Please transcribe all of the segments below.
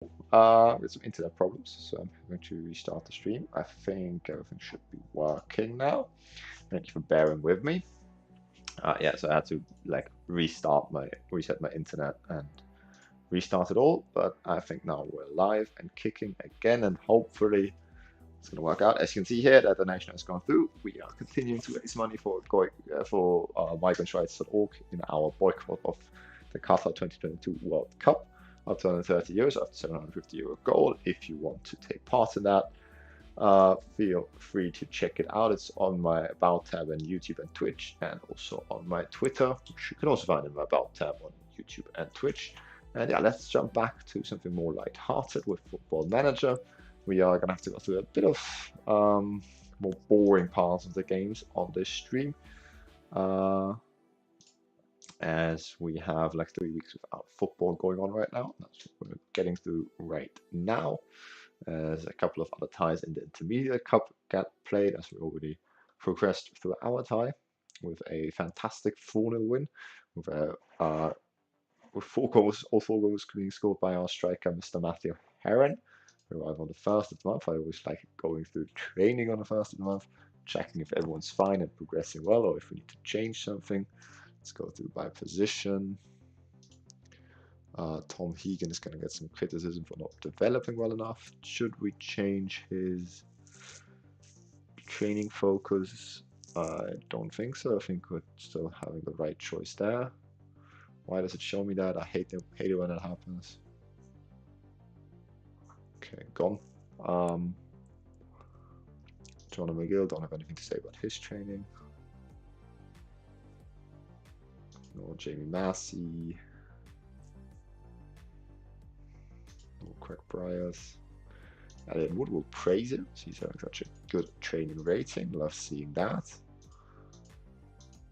with some internet problems, so I'm going to restart the stream. I think everything should be working now. Thank you for bearing with me. Yeah, so I had to like reset my internet and restart it all, but I think now we're live and kicking again, and hopefully it's going to work out. As you can see here, that the donation has gone through. We are continuing to raise money for migrant-rights.org in our boycott of the Qatar 2022 World Cup, up to 130 euros after 750 euro goal. If you want to take part in that, feel free to check it out. It's on my About tab on YouTube and Twitch, and also on my Twitter, which you can also find in my About tab on YouTube and Twitch. And yeah, let's jump back to something more light-hearted with Football Manager. We are going to have to go through a bit of more boring parts of the games on this stream, as we have like 3 weeks without football going on right now. That's what we're getting through right now. There's a couple of other ties in the Intermediate Cup get played, as we already progressed through our tie with a fantastic 4-0 win with all 4 goals being scored by our striker, Mr. Matthew Heron. We arrive on the 1st of the month. I always like going through training on the 1st of the month, checking if everyone's fine and progressing well, or if we need to change something. Let's go through by position. Tom Hegan is going to get some criticism for not developing well enough. Should we change his training focus? I don't think so. I think we're still having the right choice there. Why does it show me that? I hate it when that happens. Okay, gone. John McGill, don't have anything to say about his training. No Jamie Massey. No Craig Bryars. Elliot Wood will praise him. He's having such a good training rating. Love seeing that.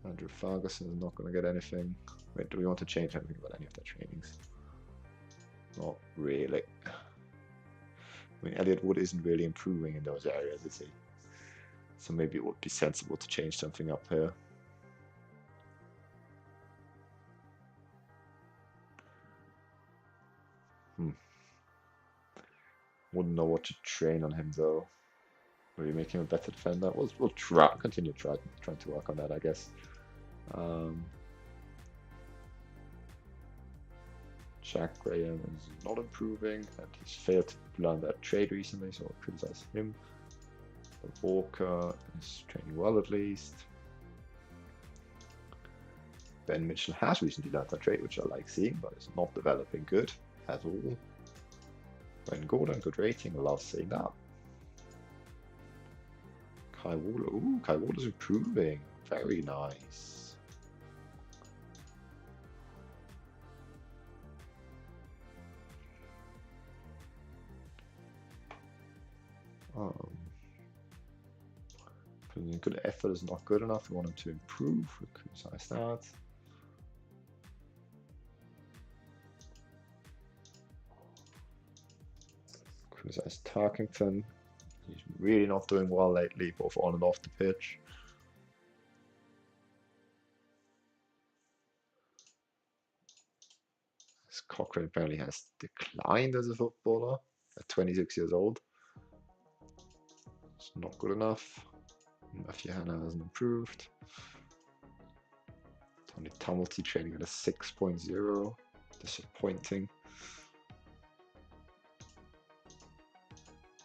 Andrew Ferguson is not going to get anything. Wait, do we want to change anything about any of their trainings? Not really. I mean, Elliot Wood isn't really improving in those areas, is he? So maybe it would be sensible to change something up here. Wouldn't know what to train on him though. Maybe make him a better defender. We'll continue trying to work on that, I guess. Jack Graham is not improving, and he's failed to learn that trade recently, so I'll criticize him. But Walker is training well at least. Ben Mitchell has recently learned that trade, which I like seeing, but is not developing good at all. Ben Gordon, good rating, I love seeing that. Kai Waller, ooh, Kai Waller's improving, very nice. Good effort is not good enough. We want him to improve. We criticize that. Criticize Tarkington. He's really not doing well lately, both on and off the pitch. Cochrane apparently has declined as a footballer at 26 years old. It's not good enough. Matthew Hanna hasn't improved. Tony Tumulty training at a 6.0. Disappointing.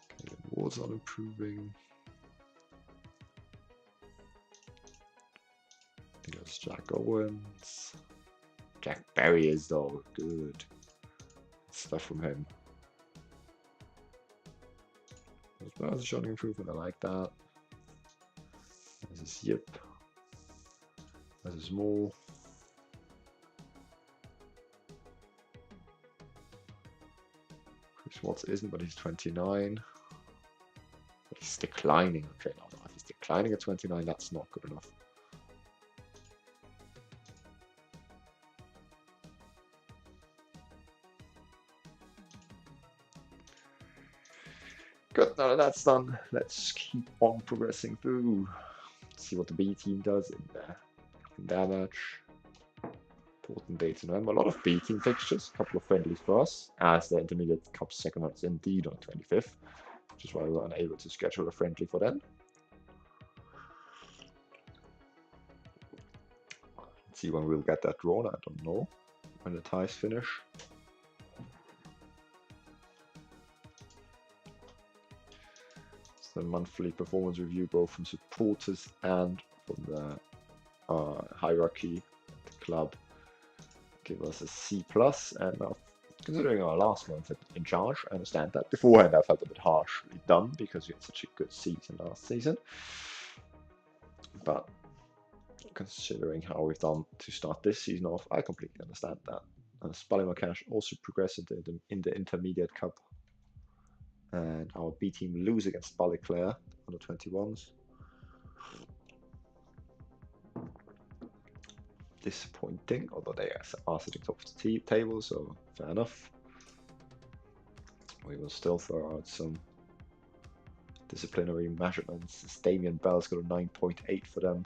Caleb Ward's not improving. I think it's Jack Owens. Jack Berry is though good. Stuff from him. That's a showing improvement. I like that. This is Yip. This is Small. Chris Watts isn't, but he's 29. But he's declining. Okay, no, if he's declining at 29, that's not good enough. Good, now that that's done, let's keep on progressing through. See what the B team does in their match. important dates in November. A lot of B team fixtures, a couple of friendlies for us, as the Intermediate Cup second round is indeed on 25th, which is why we were unable to schedule a friendly for them. Let's see when we'll get that drawn. I don't know when the ties finish. It's the monthly performance review, both from supporters and from the hierarchy at the club. Give us a C+, and considering our last month in charge, I understand that. Beforehand, I felt a bit harshly done because we had such a good season last season. But considering how we've done to start this season off, I completely understand that. Spallymarcash also progressed in the Intermediate Cup, and our B team lose against Ballyclare under 21s. Disappointing, although they are sitting top of the table, so fair enough. We will still throw out some disciplinary measurements. Damien Bell's got a 9.8 for them.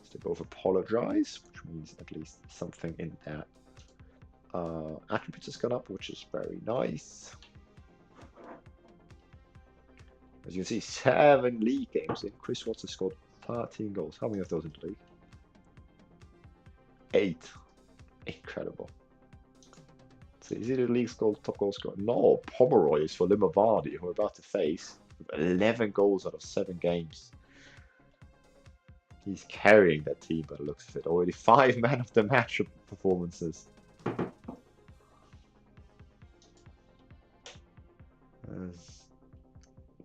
So they both apologize, which means at least something in their attributes has gone up, which is very nice. As you can see, 7 league games in. Chris Watts has scored 13 goals. How many of those in the league? 8. Incredible. So is he the league's top goal scorer? No, Pomeroy is for Limavady, who we're about to face, with 11 goals out of 7 games. He's carrying that team by the looks of it. Already 5 man of the match performances.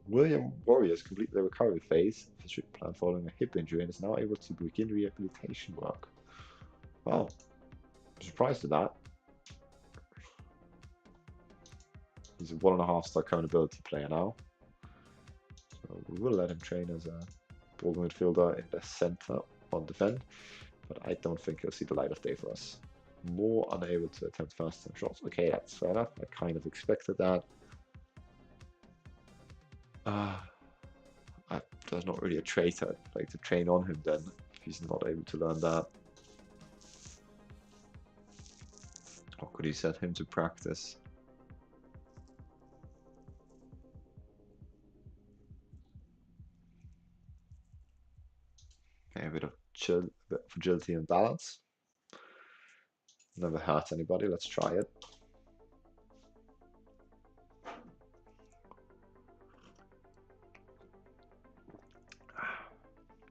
William Warriors completed the recovery phase of his treatment plan following a hip injury and is now able to begin rehabilitation work. Wow, I'm surprised at that. He's a 1.5-star current ability player now. So we will let him train as a ball midfielder in the center on defend, but I don't think he'll see the light of day for us. More unable to attempt first time shots. Okay, that's fair enough. I kind of expected that. There's not really a trait I'd like to train on him then, if he's not able to learn that. Or could he set him to practice? Okay, a bit of agility and balance. Never hurt anybody, let's try it.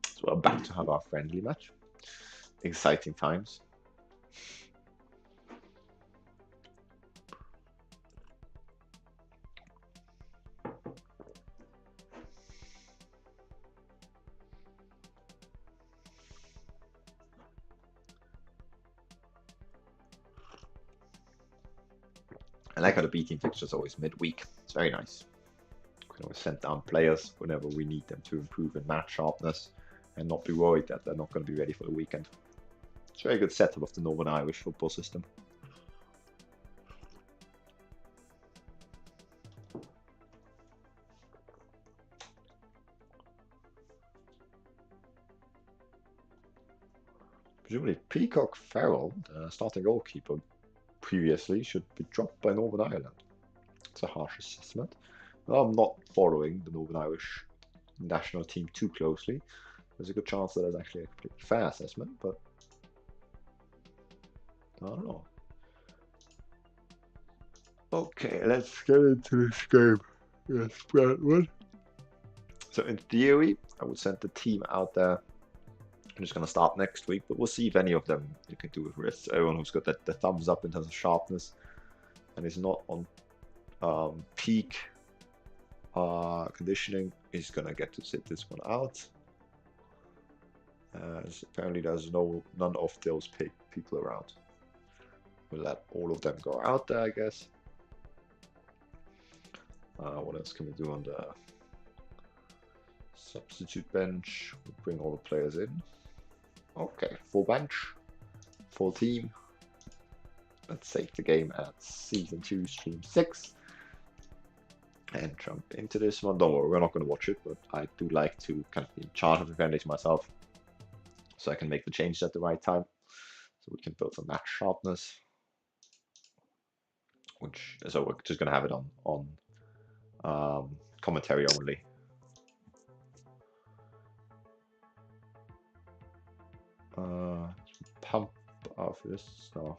So we're back to have our friendly match. Exciting times. I like how the B team fixture is always midweek. It's very nice. We can always send down players whenever we need them to improve in match sharpness and not be worried that they're not going to be ready for the weekend. It's a very good setup of the Northern Irish football system. Presumably Peacock Farrell, the starting goalkeeper previously, should be dropped by Northern Ireland. It's a harsh assessment. Well, I'm not following the Northern Irish national team too closely. There's a good chance that it's actually a completely fair assessment, but I don't know. Okay, let's get into this game. Yes, Brentwood. So in theory, I would send the team out there. I'm just going to start next week, but we'll see if any of them you can do with wrists. Everyone who's got the thumbs up in terms of sharpness and is not on peak conditioning is going to get to sit this one out. Apparently there's none of those people around. We'll let all of them go out there, I guess. What else can we do on the substitute bench? We'll bring all the players in. Okay, full bench, full team. Let's save the game at Season 2, Stream 6. And jump into this one. Don't worry, we're not going to watch it, but I do like to kind of be in charge of the friendlies myself, so I can make the changes at the right time. So we can build some match sharpness. So we're just gonna have it on commentary only. Pump off this. So.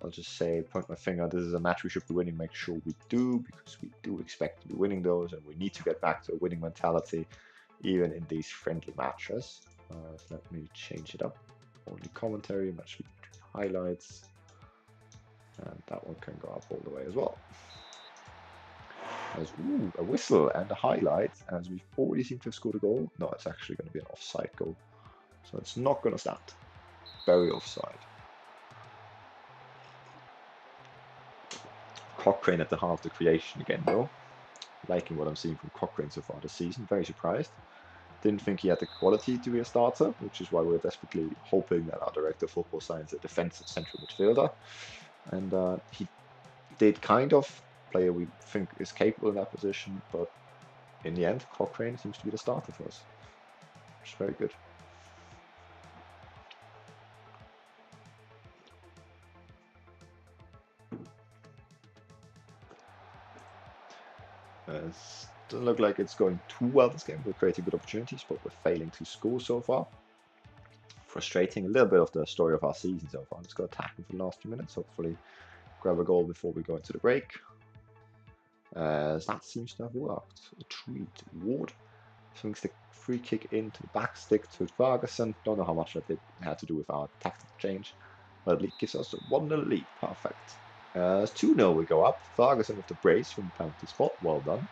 I'll just say, point my finger, this is a match we should be winning, make sure we do, because we do expect to be winning those, and we need to get back to a winning mentality, even in these friendly matches. So let me change it up. Only commentary, match highlights, and that one can go up all the way as well. There's a whistle and a highlight, as we've already seemed to have scored a goal. No, it's actually going to be an offside goal, so it's not going to stand. Very offside. Cochrane at the heart of the creation again, though. Liking what I'm seeing from Cochrane so far this season. Very surprised. Didn't think he had the quality to be a starter, which is why we're desperately hoping that our director of football signs a defensive central midfielder. And he did kind of player we think is capable in that position, but in the end, Cochrane seems to be the starter for us, which is very good. Doesn't look like it's going too well this game. We're creating good opportunities, but we're failing to score so far. Frustrating. A little bit of the story of our season so far. Let's go attacking for the last few minutes. Hopefully grab a goal before we go into the break. As that seems to have worked. A treat. Ward swings the free kick into the back stick to Ferguson. Don't know how much that had to do with our tactical change, but at least gives us a 1-0 lead. Perfect. As 2-0 we go up. Ferguson with the brace from the penalty spot. Well done.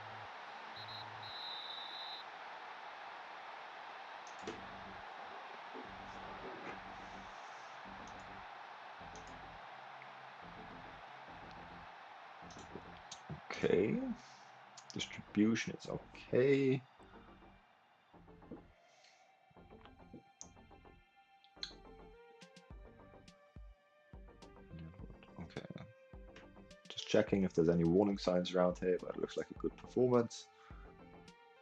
Okay. Distribution is okay. Okay. Just checking if there's any warning signs around here, but it looks like a good performance.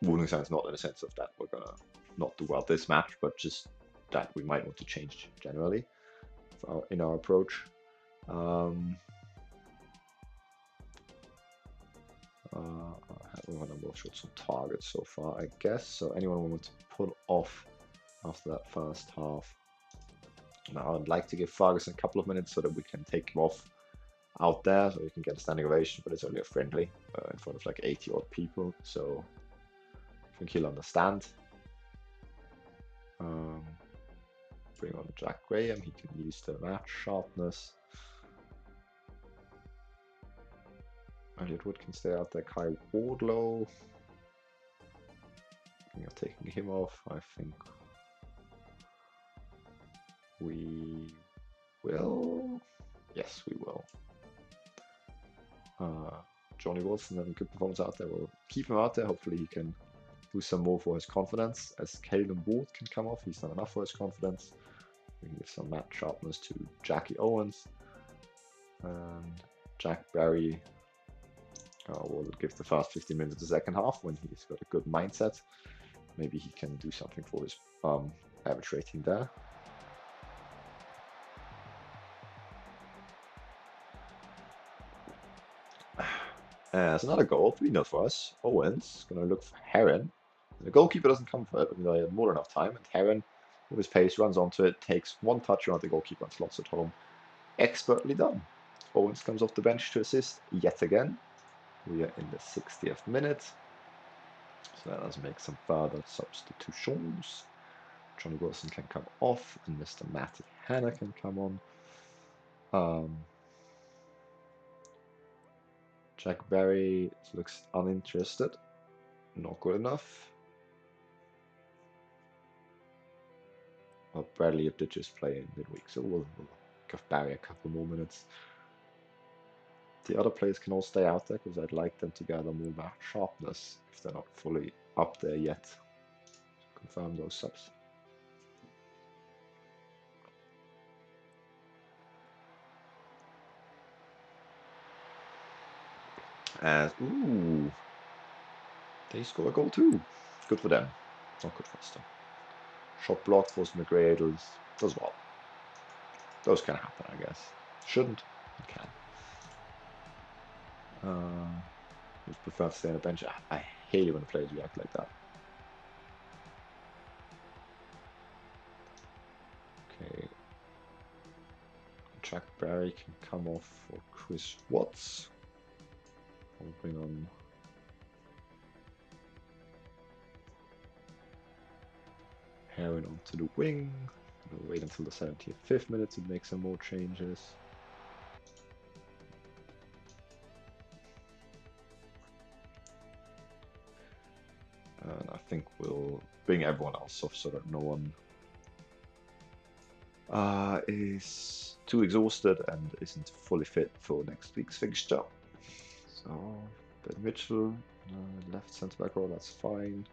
Warning signs not in the sense of that we're gonna not do well this match, but just that we might want to change generally in our approach. We have a number of shots on target so far, I guess. So anyone we want to put off after that first half. Now I'd like to give Ferguson a couple of minutes so that we can take him off out there so he can get a standing ovation, but it's only a friendly in front of like 80 odd people, so I think he'll understand. Bring on Jack Graham, he can use the match sharpness. Elliot Wood can stay out there. Kai Wardlow. You're taking him off. I think we will. Yes, we will. Johnny Wilson having a good performance out there. We'll keep him out there. Hopefully he can do some more for his confidence. As Caelan Ward can come off, he's done enough for his confidence. We can give some match sharpness to Jackie Owens. And Jack Barry will give the first 15 minutes of the second half when he's got a good mindset. Maybe he can do something for his average rating there. There's another goal, 3-0 for us. Owens going to look for Heron. The goalkeeper doesn't come for it, but he had more than enough time. And Heron, with his pace, runs onto it, takes one touch around the goalkeeper and slots it home. Expertly done. Owens comes off the bench to assist yet again. We are in the 60th minute. So let us make some further substitutions. Johnny Wilson can come off, and Mr. Matty Hanna can come on. Jack Barry looks uninterested. Not good enough. Well, Bradley did just play in midweek, so we'll give Barry a couple more minutes. The other players can all stay out there because I'd like them to gather more match sharpness if they're not fully up there yet. Confirm those subs. Ooh. They score a goal too. Good for them. Not good for us though. Shot blocked for some McGradles. Does well. Those can happen, I guess. Shouldn't. It can. Just prefer to stay on the bench. I hate it when the players react like that. Okay. Jack Barry can come off for Chris Watts. I'll bring on Heron onto the wing. We'll wait until the 75th minute to make some more changes. And I think we'll bring everyone else off so that no one is too exhausted and isn't fully fit for next week's fixture. So, Ben Mitchell, left centre back role, that's fine.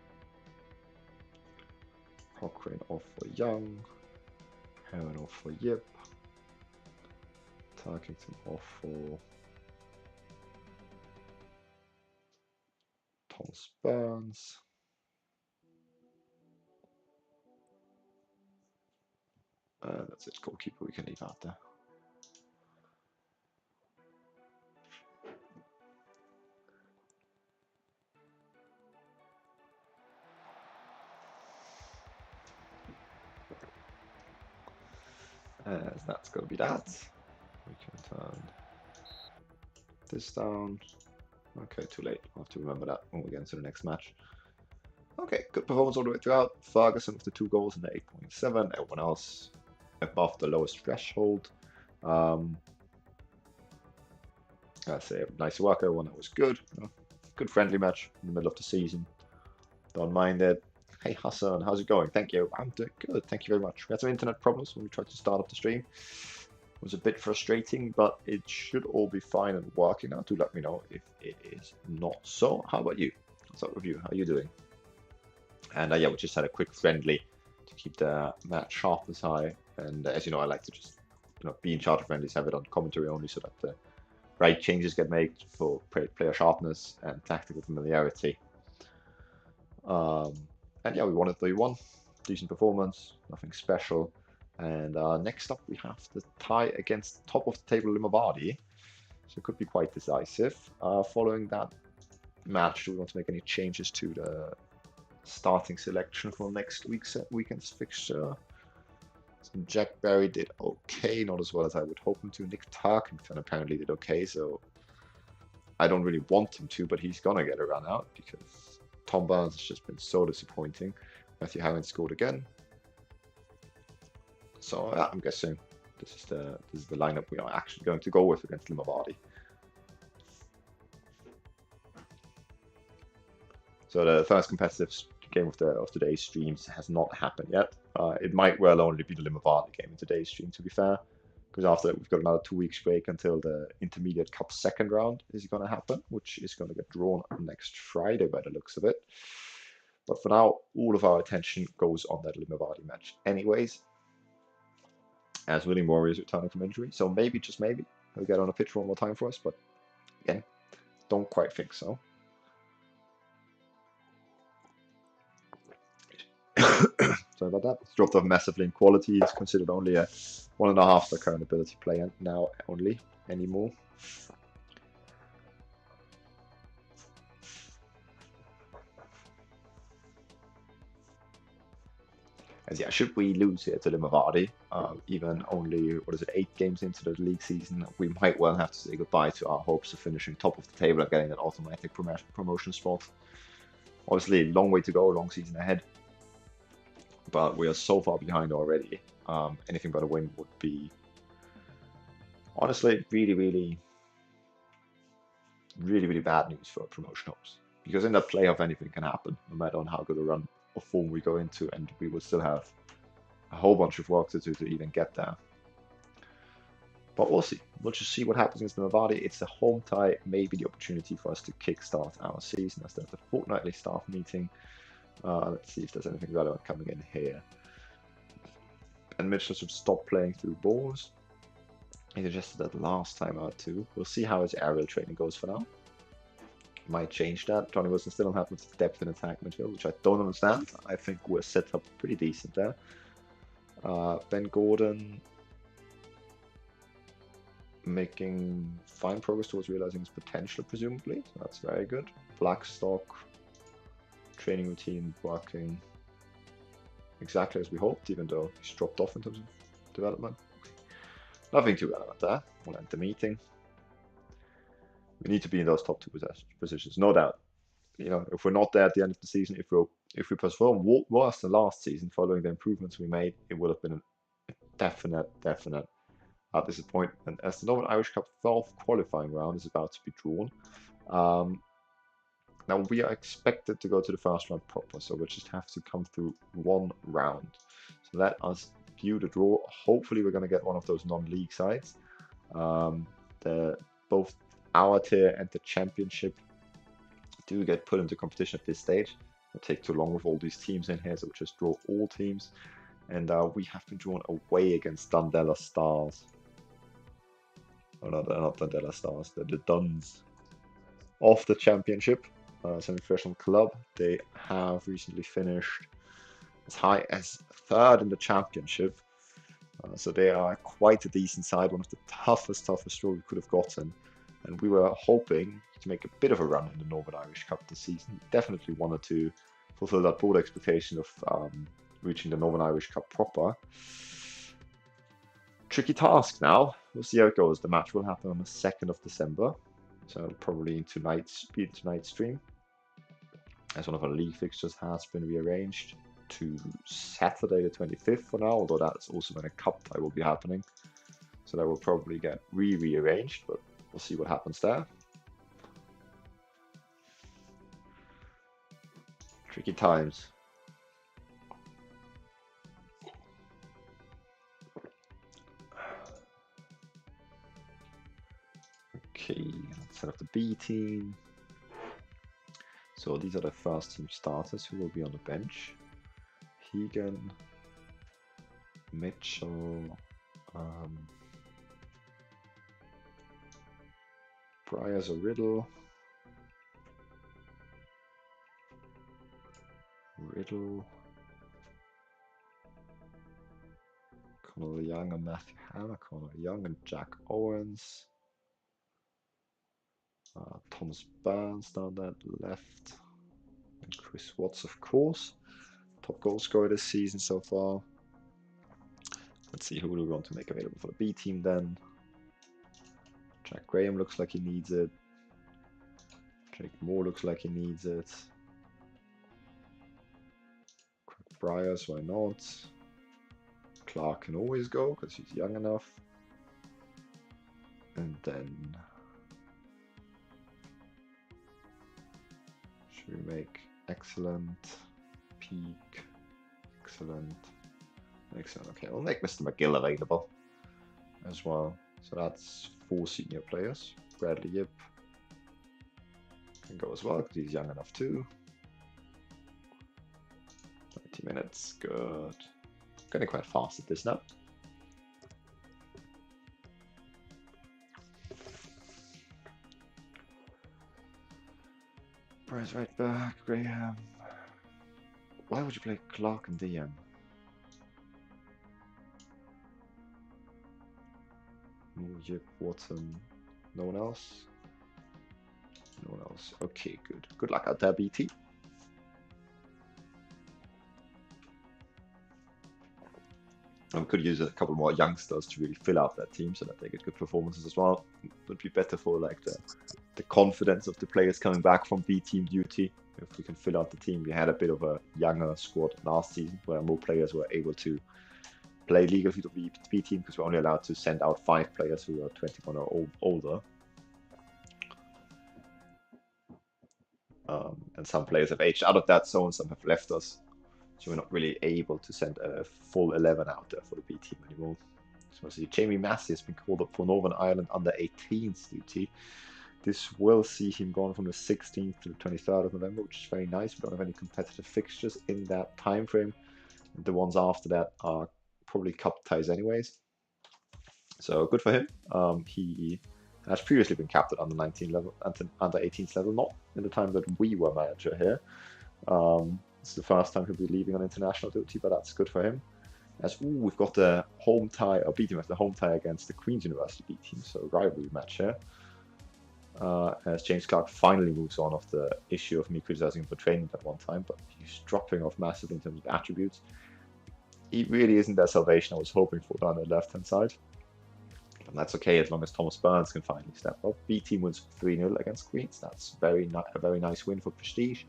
Cochrane off for Young. Heron off for Yip. Tarkington off for Thomas Burns. That's it, goalkeeper we can leave out there. As that's going to be that. We can turn this down. Okay, too late. I'll have to remember that when we get into the next match. Okay, good performance all the way throughout. Ferguson with the 2 goals in the 8.7. Everyone else above the lowest threshold. I'd say nice work, everyone. That was good. Good friendly match in the middle of the season. Don't mind it. Hey Hassan, how's it going? Thank you. I'm doing good. Thank you very much. We had some internet problems when we tried to start up the stream. It was a bit frustrating, but it should all be fine and working now. Do let me know if it is not so. How about you? What's up with you? How are you doing? And yeah, we just had a quick friendly to keep the match sharp as high. And as you know, I like to just be in charge of friendlies, have it on commentary only, so that the right changes get made for player sharpness and tactical familiarity. And yeah, we won it 3-1. Decent performance, nothing special. And next up, we have the tie against top of the table Limavady. So it could be quite decisive. Following that match, do we want to make any changes to the starting selection for next weekend's fixture? So Jack Barry did okay, not as well as I would hope him to. Nick Tarkington apparently did okay, so I don't really want him to, but he's gonna get a run out because Tom Burns has just been so disappointing. Matthew Harron scored again. So I'm guessing this is the lineup we are actually going to go with against Limavady. So the first competitive game of today's streams has not happened yet. It might well only be the Limavady game in today's stream, to be fair, because after that we've got another 2 weeks break until the Intermediate Cup second round is going to happen, which is going to get drawn next Friday by the looks of it. But for now, all of our attention goes on that Limavady match anyways, as William Warrior is returning from injury. So maybe, just maybe, he'll get on a pitch one more time for us, but again, don't quite think so. Sorry about that. It's dropped off massively in quality. It's considered only a 1.5 star current ability player now only anymore. As yeah, should we lose here to Limavady, even only, 8 games into the league season, we might well have to say goodbye to our hopes of finishing top of the table and getting that automatic promotion spot. Obviously, long way to go, long season ahead. But we are so far behind already. Anything but a win would be, honestly, really bad news for promotion hopes. Because in that playoff, anything can happen, no matter on how good a run of form we go into, and we will still have a whole bunch of work to do to even get there. But we'll see. We'll just see what happens against Limavady. It's a home tie, maybe the opportunity for us to kickstart our season as there's the fortnightly staff meeting. Let's see if there's anything relevant coming in here. And Mitchell should stop playing through balls. He suggested that last time out too. We'll see how his aerial training goes for now. Might change that. Johnny Wilson still don't have much depth in attack midfield, which I don't understand. I think we're set up pretty decent there. Ben Gordon making fine progress towards realizing his potential, presumably. So that's very good. Blackstock, training routine working exactly as we hoped, even though he's dropped off in terms of development. Nothing too relevant there. We'll end the meeting. We need to be in those top two positions, no doubt. You know, if we're not there at the end of the season, if we perform worse than last season following the improvements we made, it would have been a definite disappointment, as the Northern Irish Cup 12th qualifying round is about to be drawn. Now we are expected to go to the first round proper, so we'll just have to come through one round. So let us view the draw. Hopefully we're going to get one of those non-league sides. Both our tier and the championship do get put into competition at this stage. It'll take too long with all these teams in here, so we'll just draw all teams. And we have been drawn away against Dundela Stars. Oh no, they're not Dundela Stars, they're the Duns of the championship. Semi-professional club. They have recently finished as high as third in the championship. So they are quite a decent side, one of the toughest draw we could have gotten. And we were hoping to make a bit of a run in the Northern Irish Cup this season. Definitely wanted to fulfill that bold expectation of reaching the Northern Irish Cup proper. Tricky task now. We'll see how it goes. The match will happen on the 2nd of December. So it'll probably be tonight's stream. As one of our league fixtures has been rearranged to Saturday the 25th for now, although that's also when a cup tie will be happening. So that will probably get rearranged, but we'll see what happens there. Tricky times. Okay, let's set up the B team. So these are the first team starters who will be on the bench. Hegan, Mitchell, Bryers or Riddle, Connor Young and Matthew Hanna, Connor Young and Jack Owens, Thomas Burns down that left, and Chris Watts, of course, top goal scorer this season so far. Let's see who do we want to make available for the B team then. Jack Graham looks like he needs it. Jake Moore looks like he needs it. Craig Bryers, why not? Clark can always go because he's young enough. And then should we make excellent, peak, excellent, excellent. Okay, we'll make Mr. McGill available as well. So that's 4 senior players. Bradley Yip can go as well because he's young enough too. 20 minutes, good. Getting quite fast at this now. Bryce right back, Graham. Why would you play Clark and DM? Yip, Watson, no one else? No one else. Okay, good. Good luck out there, BT. And we could use a couple more youngsters to really fill out that team so that they get good performances as well. It would be better for like the confidence of the players coming back from B team duty. If we can fill out the team, we had a bit of a younger squad last season where more players were able to play legal for the B team because we're only allowed to send out 5 players who are 21 or older. And some players have aged out of that zone, some have left us. So we're not really able to send a full 11 out there for the B team anymore. So see, Jamie Massey has been called up for Northern Ireland under 18s duty. This will see him gone from the 16th to the 23rd of November, which is very nice. We don't have any competitive fixtures in that time frame. The ones after that are probably cup ties anyways. So good for him. He Has previously been capped at under 19 level, under 18s level, not in the time that we were manager here. It's the first time he'll be leaving on international duty, but that's good for him. As we've got the home tie, or B team has the home tie against the Queen's University B team, so rivalry match here. As James Clark finally moves on of the issue of me criticizing him for training at one time, but he's dropping off massively in terms of attributes. He really isn't that salvation I was hoping for down the left-hand side. And that's okay as long as Thomas Burns can finally step up. B team wins 3-0 against Queens. That's a very nice win for prestige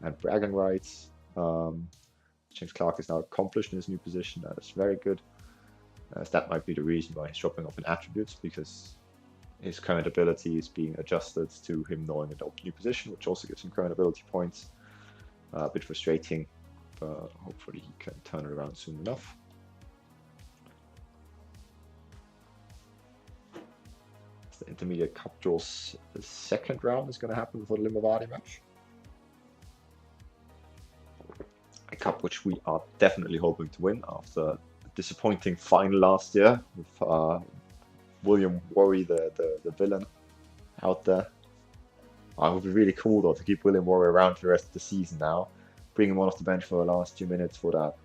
and bragging rights. James Clark is now accomplished in his new position. That is very good. As that might be the reason why he's dropping off in attributes, because his current ability is being adjusted to him knowing an new position, which also gives him current ability points. A bit frustrating, but hopefully he can turn it around soon enough. The Intermediate Cup draws, the second round is going to happen before the Limavady match. A cup which we are definitely hoping to win after a disappointing final last year with William Worry, the villain, out there. It would be really cool though to keep William Worry around for the rest of the season now. Bring him on off the bench for the last 2 minutes for that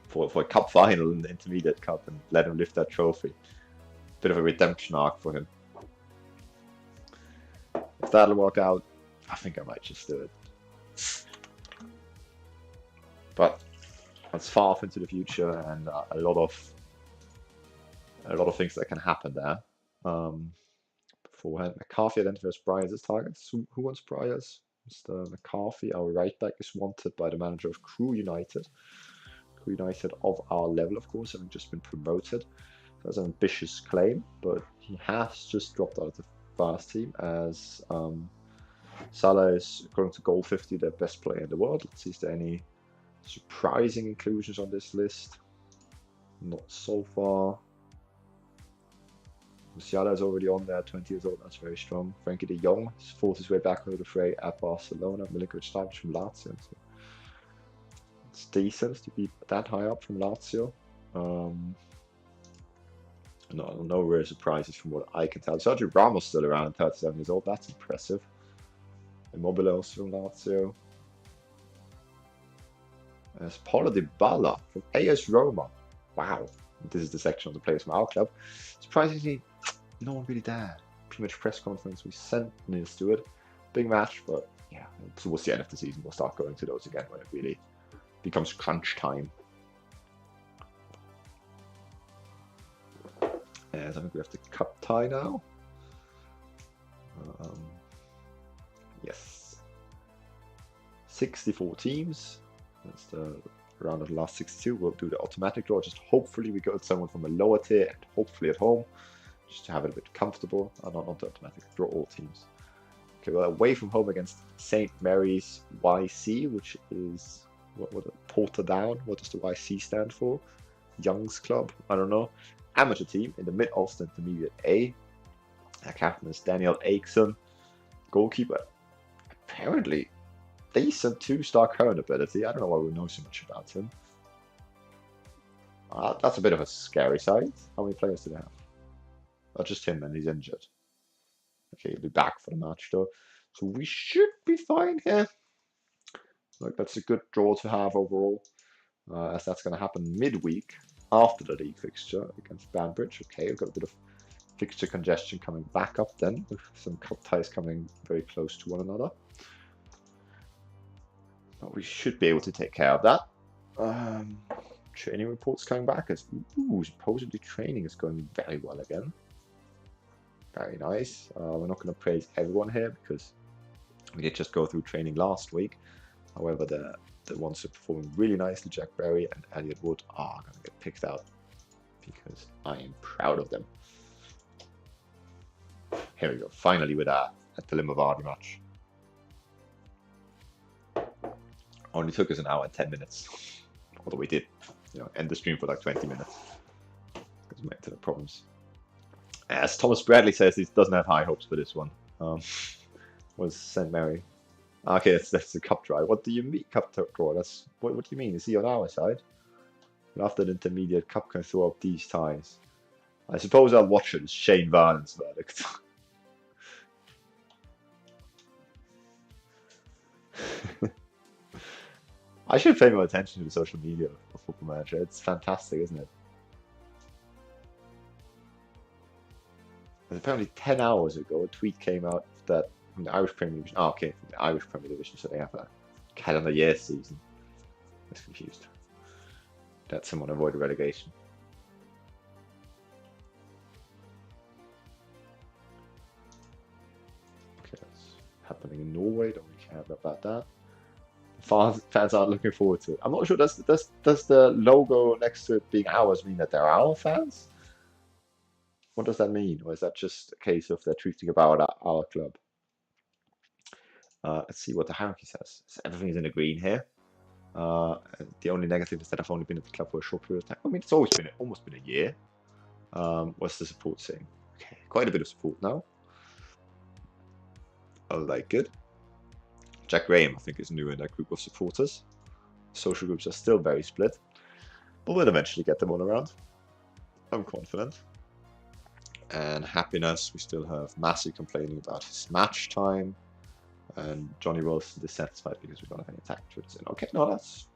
for a cup final in the Intermediate Cup and let him lift that trophy. Bit of a redemption arc for him. If that'll work out, I think I might just do it. But it's far off into the future, and a lot of things that can happen there. Beforehand, McCarthy identifies Bryars as targets. Who wants Bryars? Mr. McCarthy, our right back, is wanted by the manager of Crew United. Crew United of our level, of course, having just been promoted. That's an ambitious claim, but he has just dropped out of the first team as Salah is, according to Goal 50, the best player in the world. Let's see if there are any surprising inclusions on this list. Not so far. Musiala is already on there, 20 years old, that's very strong. Frankie de Jong has fought his way back over the fray at Barcelona. Milinkovic-Savic from Lazio. So it's decent to be that high up from Lazio. No real surprises from what I can tell. Sergio Ramos still around, 37 years old, that's impressive. Immobile also from Lazio. There's Paulo Dybala from AS Roma. Wow, this is the section of the players from our club. Surprisingly, no one really there. Pretty much press conference, we sent Nils to it. Big match, but yeah, towards the end of the season we'll start going to those again when it really becomes crunch time. As I think we have the cup tie now. Yes. 64 teams. That's the round of the last 62. We'll do the automatic draw. Just hopefully we got someone from a lower tier and hopefully at home. Just to have it a bit comfortable. Not the automatic draw all teams. Okay, well, away from home against St. Mary's YC, which is what Portadown. What does the YC stand for? Young's Club? I don't know. Amateur team in the Mid-Ulster Intermediate A. Our captain is Daniel Aikson. Goalkeeper, apparently decent 2-star current ability. I don't know why we know so much about him. That's a bit of a scary sight. How many players do they have? Oh, just him, and he's injured. Okay, he'll be back for the match though. So we should be fine here. Like, that's a good draw to have overall. As that's going to happen midweek after the league fixture against Banbridge. Okay, we've got a bit of fixture congestion coming back up then, with some cup ties coming very close to one another. But we should be able to take care of that. Training reports coming back as supposedly training is going very well again. Very nice. We're not going to praise everyone here because we did just go through training last week. However, the ones who are performing really nicely, Jack Berry and Elliot Wood, are going to get picked out because I am proud of them. Here we go. Finally, we're there at the Limavady match. Only took us an hour and 10 minutes. Although we did, end the stream for like 20 minutes because of my internet problems. As Thomas Bradley says, he doesn't have high hopes for this one. Was St. Mary. Okay, that's the cup draw. What do you mean cup draw? What do you mean? Is he on our side? And after the Intermediate Cup can throw up these ties. I suppose I'll watch it as Shane Varnon's verdict. I should pay more attention to the social media of Football Manager. It's fantastic, isn't it? And apparently 10 hours ago, a tweet came out that from the Irish Premier Division. Oh, okay, from the Irish Premier Division, so they have a calendar year season. I was confused. That someone avoided relegation. Okay, that's happening in Norway. Don't really care about that. Fans aren't looking forward to it. I'm not sure. Does the logo next to it being ours mean that they're our fans? What does that mean? Or is that just a case of they're tweeting about our club? Let's see what the hierarchy says. So everything's in the green here. The only negative is that I've only been at the club for a short period of time. I mean, it's always been almost been a year. What's the support saying? Okay, quite a bit of support now. I like it. Jack Graham, I think, is new in that group of supporters. Social groups are still very split, but we'll eventually get them all around. I'm confident. And happiness, we still have Massey complaining about his match time, and Johnny Wilson dissatisfied because we don't have any attack trips in. Okay, no, that's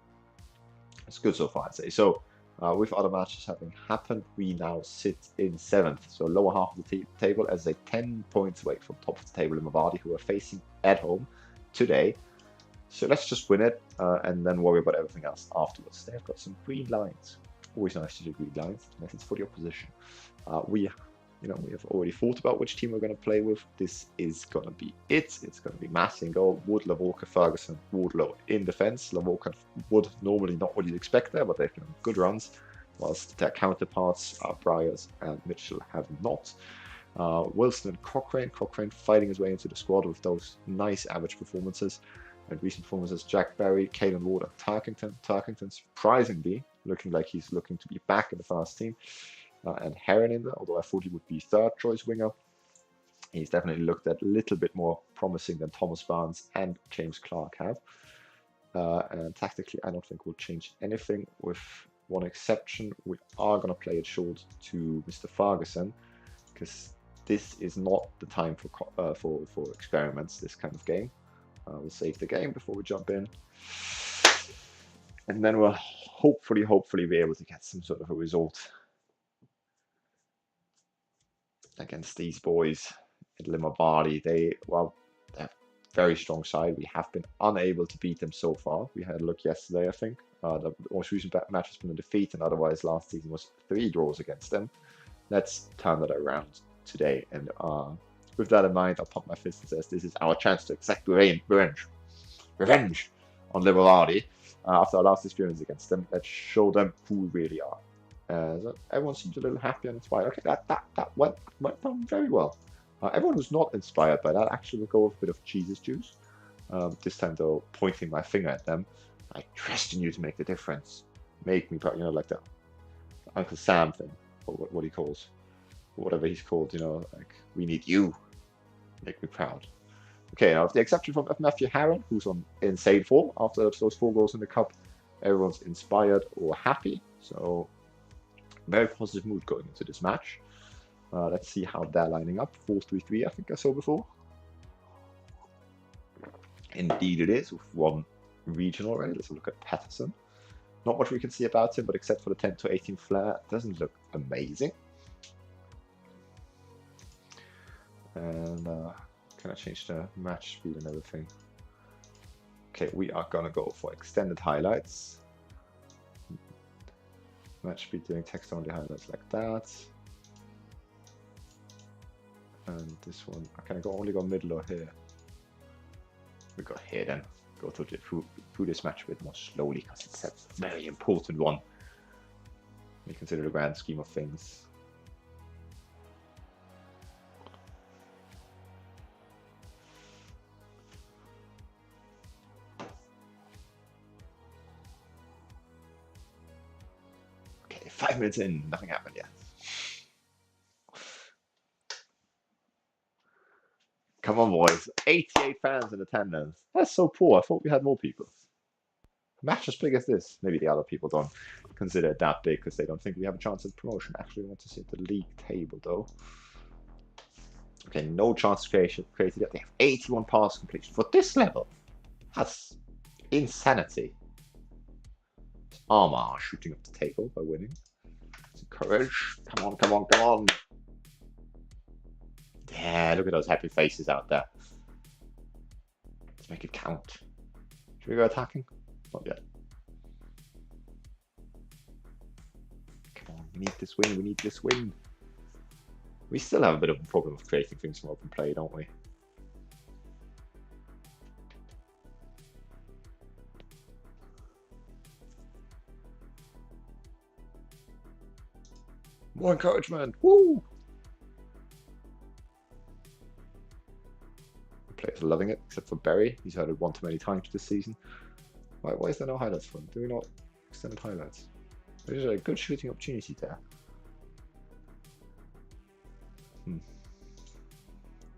good so far, I'd say. So, with other matches having happened, we now sit in 7th, so lower half of the table, as a 10 points away from top of the table in Mavadi, who are facing at home today. So let's just win it and then worry about everything else afterwards. They've got some green lines. Always nice to do green lines, unless it's for the opposition. We have already thought about which team we're going to play with. This is going to be it. It's going to be Massey in goal, Wood, Lavorka, Ferguson, Wardlow in defence. Lavorka, Wood, normally not what you'd expect there, but they've done good runs, whilst their counterparts, Bryars and Mitchell, have not. Wilson and Cochrane fighting his way into the squad with those nice average performances. And recent performances, Jack Barry, Caelan Ward, and Tarkington. Tarkington surprisingly looking like he's looking to be back in the first team. And Heron in there, although I thought he would be third choice winger. He's definitely looked a little bit more promising than Thomas Barnes and James Clark have. And tactically, I don't think we'll change anything, with one exception. We are going to play it short to Mr. Ferguson, because this is not the time for experiments, this kind of game. We'll save the game before we jump in. And then we'll hopefully be able to get some sort of a result against these boys at Limavady. They're a very strong side. We have been unable to beat them so far. We had a look yesterday, I think. The most recent match has been a defeat, and otherwise last season was 3 draws against them. Let's turn that around today. And with that in mind, I'll pump my fist and say this is our chance to exact revenge on Limavady after our last experience against them. Let's show them who we really are. So everyone seems a little happy and inspired. Okay, that went down very well. Everyone who's not inspired by that actually will go with a bit of Jesus juice. This time, though, pointing my finger at them. I trust in you to make the difference. Make me proud, like the Uncle Sam thing, or what he calls, whatever he's called, like, we need you. Make me proud. Okay, now with the exception from Matthew Harron, who's on insane form after those 4 goals in the cup, everyone's inspired or happy. So, very positive mood going into this match. Let's see how they're lining up. 4-3-3, I think I saw before. Indeed it is, with 1 regional already. Let's look at Patterson. Not much we can see about him, but except for the 10-18 flare, doesn't look amazing. And can I change the match speed and everything? Okay, we are gonna go for extended highlights. Match speed doing text only highlights like that. And this one, can I only go middle or here? We go here then. Go through this match a bit more slowly, because it's a very important one. We consider the grand scheme of things. Okay, 5 minutes in, nothing happened yet. Come on, boys. 88 fans in attendance. That's so poor. I thought we had more people. A match as big as this. Maybe the other people don't consider it that big because they don't think we have a chance of promotion. Actually, want to see the league table though. Okay, no chance of created yet. They have 81 pass completion for this level. That's insanity. Armor shooting up the table by winning. Courage. Come on, come on, come on. Yeah, look at those happy faces out there. Let's make it count. Should we go attacking? Not yet. Come on, we need this win, we need this win. We still have a bit of a problem of creating things from open play, don't we? More encouragement! Woo! The players are loving it, except for Barry. He's heard it one too many times this season. Why is there no highlights for him? Do we not extended highlights? There's a good shooting opportunity there.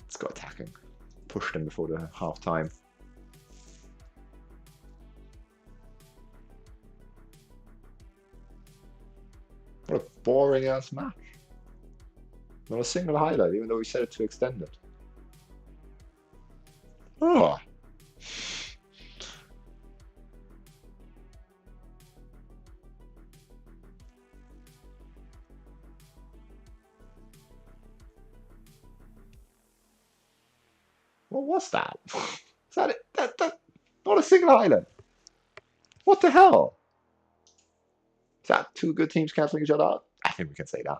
Let's go attacking. Push them before the half time. What a boring ass match. Not a single highlight, even though we set it to extend it. Oh. What was that? Is that it? That not a single highlight. What the hell? Is that two good teams cancelling each other out? I think we can say that.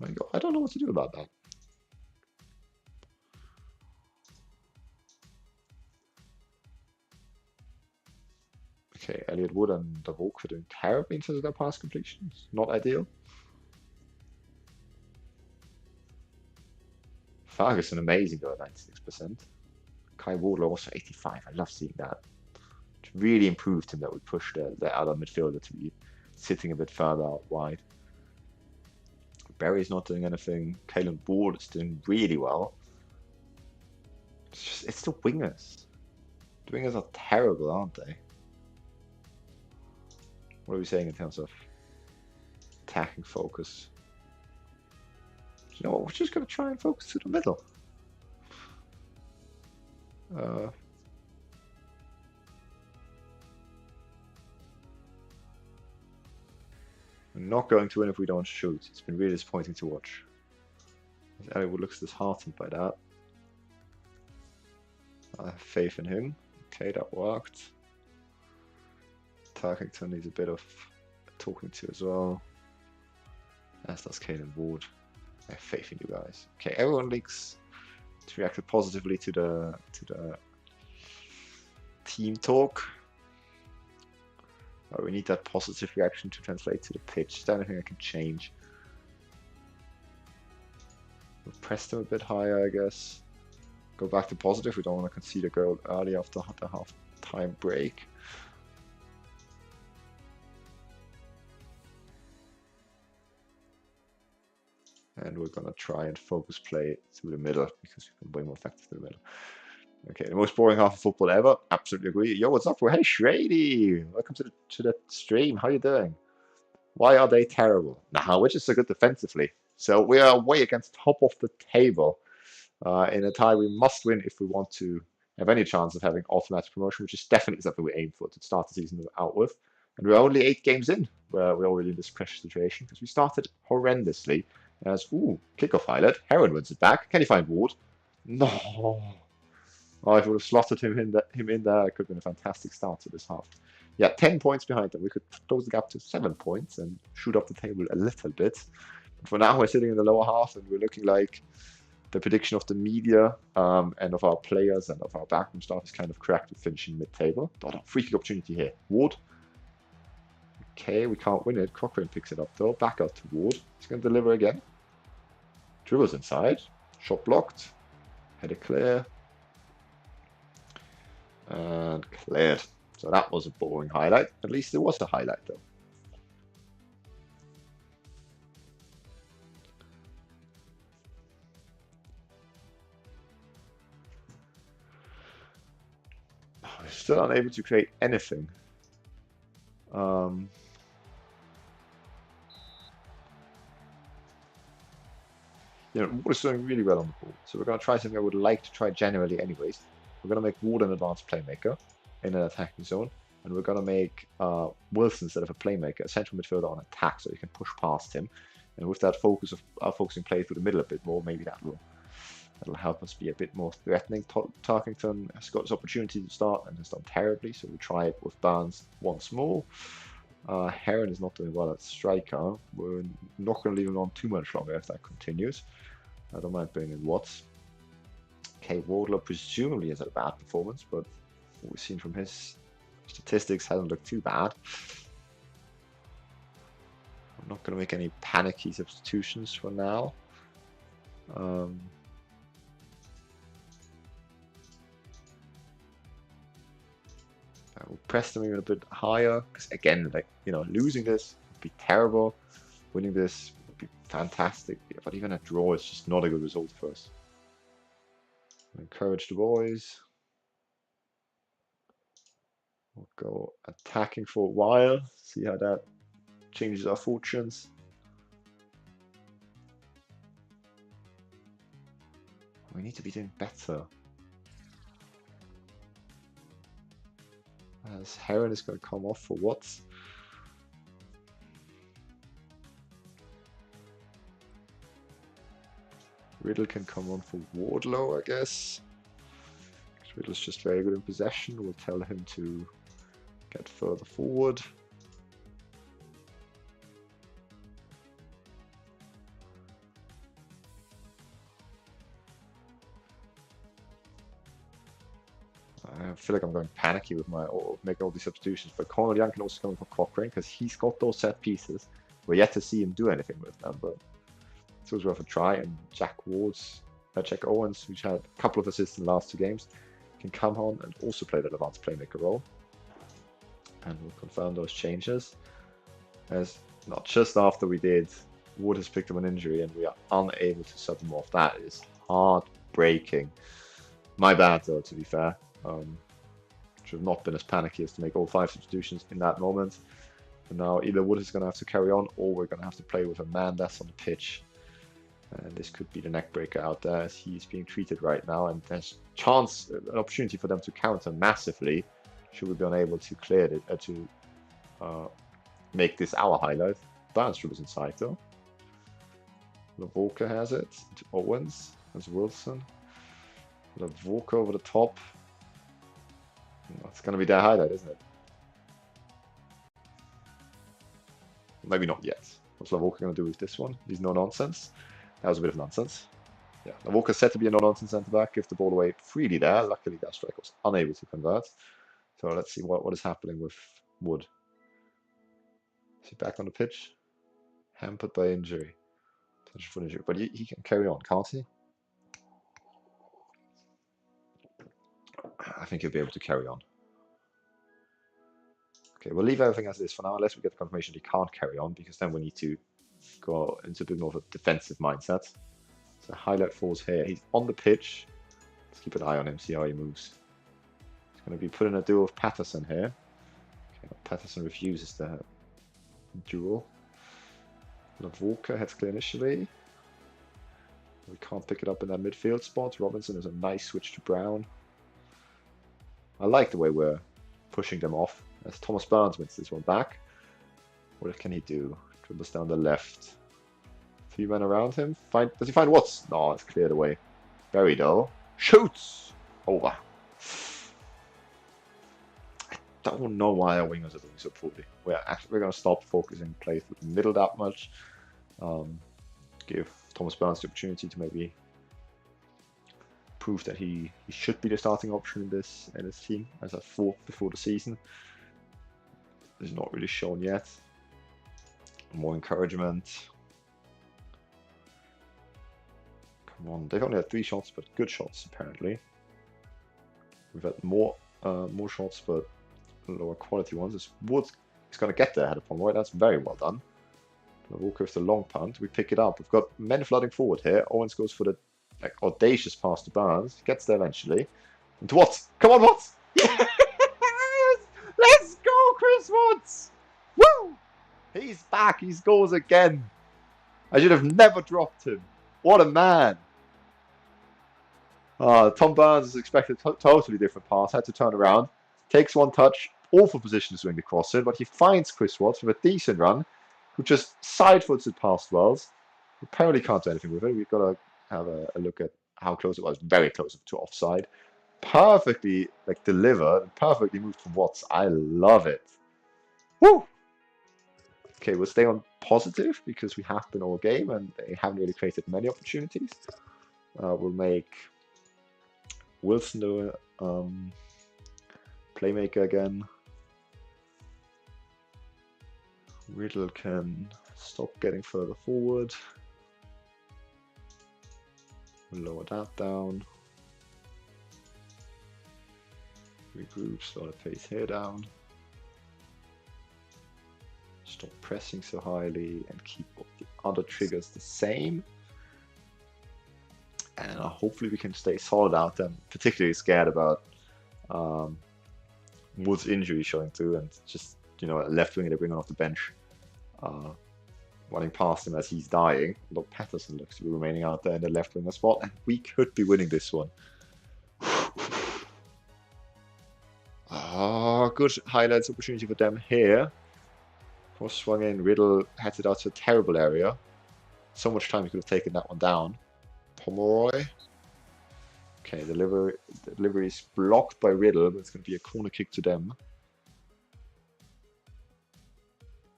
My God, I don't know what to do about that. Okay, Elliot Wood and the Volk are doing terribly in terms of their pass completions. Not ideal. Ferguson amazing though at 96%. Kai Wardler also 85. I love seeing that. It really improved him that we pushed the other midfielder to be sitting a bit further out wide. Barry's not doing anything. Kalen Ward is doing really well. It's the wingers. The wingers are terrible, aren't they? What are we saying in terms of attacking focus? You know what, we're just going to try and focus to the middle. We're not going to win if we don't shoot. It's been really disappointing to watch. Elliot looks disheartened by that. I have faith in him. Okay, that worked. Tarkington needs a bit of talking to as well. As does Kalen Ward. I have faith in you guys. Okay, everyone links to react positively to the team talk. We need that positive reaction to translate to the pitch. Is there anything I can change? We'll press them a bit higher, I guess. Go back to positive. We don't want to concede a goal early after the half-time break. And we're going to try and focus play through the middle because we can way more effective through the middle. Okay, the most boring half of football ever. Absolutely agree. Yo, what's up? Hey, Shrady. Welcome to the stream. How you doing? Why are they terrible? Nah, we're just so good defensively. So we are way against top of the table. In a tie, we must win if we want to have any chance of having automatic promotion, which is definitely something we aim for to start the season out with. And we're only 8 games in, where we're already in this pressure situation because we started horrendously. As kickoff highlight. Heron wins it back. Can he find Ward? No. Oh, if we would have slotted him in there, it could have been a fantastic start to this half. Yeah, 10 points behind them. We could close the gap to 7 points and shoot up the table a little bit. But for now, we're sitting in the lower half and we're looking like the prediction of the media and of our players and of our backroom staff is kind of correct with finishing mid-table. Oh, free kick opportunity here. Ward. Okay, we can't win it. Cochrane picks it up though. Back out to Ward. He's going to deliver again. Dribbles inside. Shot blocked. Header clear. And cleared. So that was a boring highlight. At least it was a highlight though. Still unable to create anything. You know, Ward is doing really well on the board. So we're going to try something I would like to try generally anyways. We're going to make Ward an advanced playmaker in an attacking zone. And we're going to make Wilson, instead of a playmaker, a central midfielder on attack, so you can push past him. And with that focus of focusing play through the middle a bit more, maybe that'll help us be a bit more threatening. Tarkington has got his opportunity to start and has done terribly, so we'll try it with Barnes once more. Heron is not doing well at striker. We're not going to leave him on too much longer if that continues. I don't mind bringing in Watts. Okay, Wardlow presumably has had a bad performance, but what we've seen from his statistics hasn't looked too bad. I'm not going to make any panicky substitutions for now. We'll press them even a bit higher, because again, like, you know, losing this would be terrible. Winning this would be fantastic, but even a draw is just not a good result for us. Encourage the boys. We'll go attacking for a while, see how that changes our fortunes. We need to be doing better. As Heron is going to come off for Watts. Riddle can come on for Wardlow, I guess. Riddle's just very good in possession. We'll tell him to get further forward. I feel like I'm going panicky with making all these substitutions, but Conor Young can also come in for Cochrane because he's got those set pieces. We're yet to see him do anything with them, but it was worth a try. And Jack Owens, who's had a couple of assists in the last 2 games, can come on and also play that advanced playmaker role. And we'll confirm those changes. As not just after we did, Wood has picked up an injury and we are unable to sub him off. That is heartbreaking. My bad though, to be fair. Should have not been as panicky as to make all 5 substitutions in that moment. And now either Wood is going to have to carry on, or we're going to have to play with a man that's on the pitch. And this could be the neck breaker out there as he's being treated right now. And there's an opportunity for them to counter massively should we be unable to clear it, to make this our highlight. Barnes was inside though. Lavorka has it to Owens. There's Wilson. Lavorka over the top. That's going to be their highlight, isn't it? Maybe not yet. What's Lavorka going to do with this one? He's no nonsense. That was a bit of nonsense. Yeah, Lavorka's set to be a no-nonsense centre-back. Give the ball away freely there. Luckily, that striker was unable to convert. So let's see what is happening with Wood. Is he back on the pitch? Hampered by injury. Potential for injury. But he can carry on, can't he? I think he'll be able to carry on. Okay, we'll leave everything as it is for now, unless we get the confirmation he can't carry on, because then we need to go into a bit more of a defensive mindset. So highlight falls here. He's on the pitch. Let's keep an eye on him, see how he moves. He's going to be put in a duel with Patterson here. Okay, Patterson refuses the duel. Lavorka heads clear initially. We can't pick it up in that midfield spot. Robinson is a nice switch to Brown. I like the way we're pushing them off. As Thomas Barnes wins this one back. What can he do? Dribbles down the left. 3 men around him. Does he find Watts? No, it's cleared away. Very dull. Shoots! Over. I don't know why our wingers are doing so poorly. We're going to stop focusing play through the middle that much. Give Thomas Barnes the opportunity to maybe prove that he should be the starting option in this team as a 4th before the season. It's not really shown yet. More encouragement. Come on, they've only had 3 shots, but good shots apparently. We've had more shots, but lower quality ones. This Wood is going to get there, header Pomeroy. That's very well done. Walker with the long punt. We pick it up. We've got men flooding forward here. Owens goes for the audacious pass to Barnes. Gets there eventually. And to Watts. Come on, Watts! Yeah! He's back. He scores again. I should have never dropped him. What a man. Tom Burns is expected a totally different pass. Had to turn around. Takes one touch. Awful position to swing the cross in, but he finds Chris Watts with a decent run, who just side foots it past Wells. Apparently can't do anything with it. We've got to have a look at how close it was. Very close to offside. Perfectly delivered. Perfectly moved from Watts. I love it. Woo! Okay, we'll stay on positive because we have been all game and they haven't really created many opportunities. We'll make Wilson the playmaker again. Riddle can stop getting further forward. We'll lower that down. Regroup, slow the pace here down. Stop pressing so highly and keep the other triggers the same. And hopefully we can stay solid out there. I'm particularly scared about Wood's injury showing through and just, a left winger they bring on off the bench. Running past him as he's dying. Although Patterson looks to be remaining out there in the left winger spot. And we could be winning this one. Good highlights opportunity for them here. Cross swung in, Riddle headed out to a terrible area. So much time he could have taken that one down. Pomeroy. Okay, delivery is blocked by Riddle, but it's going to be a corner kick to them.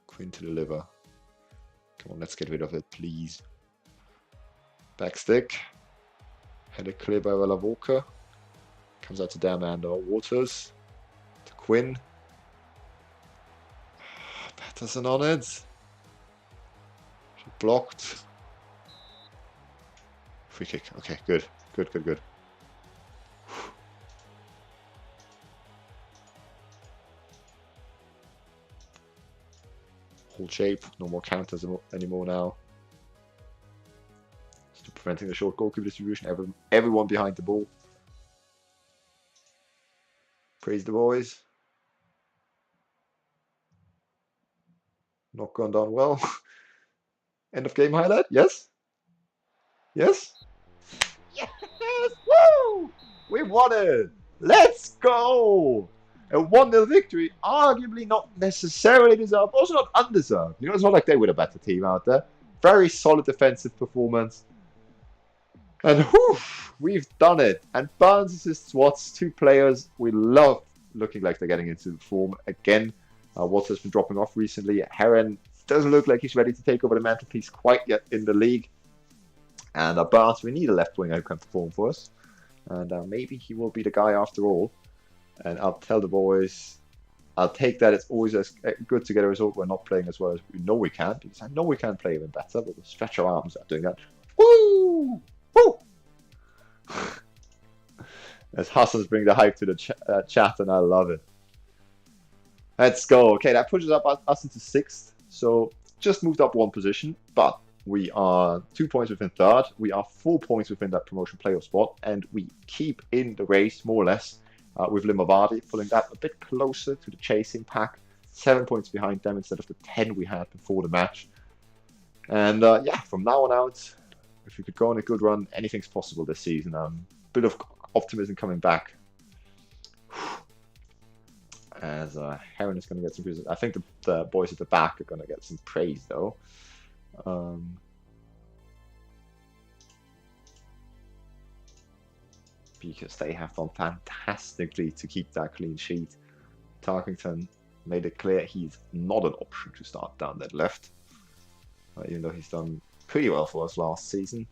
Quinn to deliver. Come on, let's get rid of it, please. Backstick. Headed clear by Vela Walker. Comes out to Damander. Waters. To Quinn. Patterson on it. Blocked. Free kick. Okay, good. Good. Hold shape. No more counters anymore now. Still preventing the short goalkeeper distribution. Everyone behind the ball. Praise the boys. Not gone down well. End of game highlight? Yes? Yes? Yes! Woo! We won it! Let's go! A 1-0 victory, arguably not necessarily deserved, also not undeserved. It's not like they were a better team out there. Very solid defensive performance. And whew, we've done it. And Burns assists Watts, 2 players we love looking like they're getting into form again. Watts has been dropping off recently. Heron doesn't look like he's ready to take over the mantelpiece quite yet in the league. And Barnes, we need a left winger who can perform for us. And maybe he will be the guy after all. And I'll tell the boys, I'll take that. It's always good to get a result. We're not playing as well as we know we can. Because I know we can play even better, but we'll stretch our arms out doing that. Woo! Woo! As Hassan's bringing the hype to the chat, and I love it. Let's go. Okay, that pushes us into 6th. So just moved up 1 position, but we are 2 points within 3rd. We are 4 points within that promotion playoff spot, and we keep in the race more or less with Limavady, pulling that a bit closer to the chasing pack. 7 points behind them instead of the 10 we had before the match. And yeah, from now on out, if we could go on a good run, anything's possible this season. Bit of optimism coming back. As Heron is going to get some praise. I think the boys at the back are going to get some praise though. Because they have done fantastically to keep that clean sheet. Tarkington made it clear he's not an option to start down that left. Even though he's done pretty well for us last season.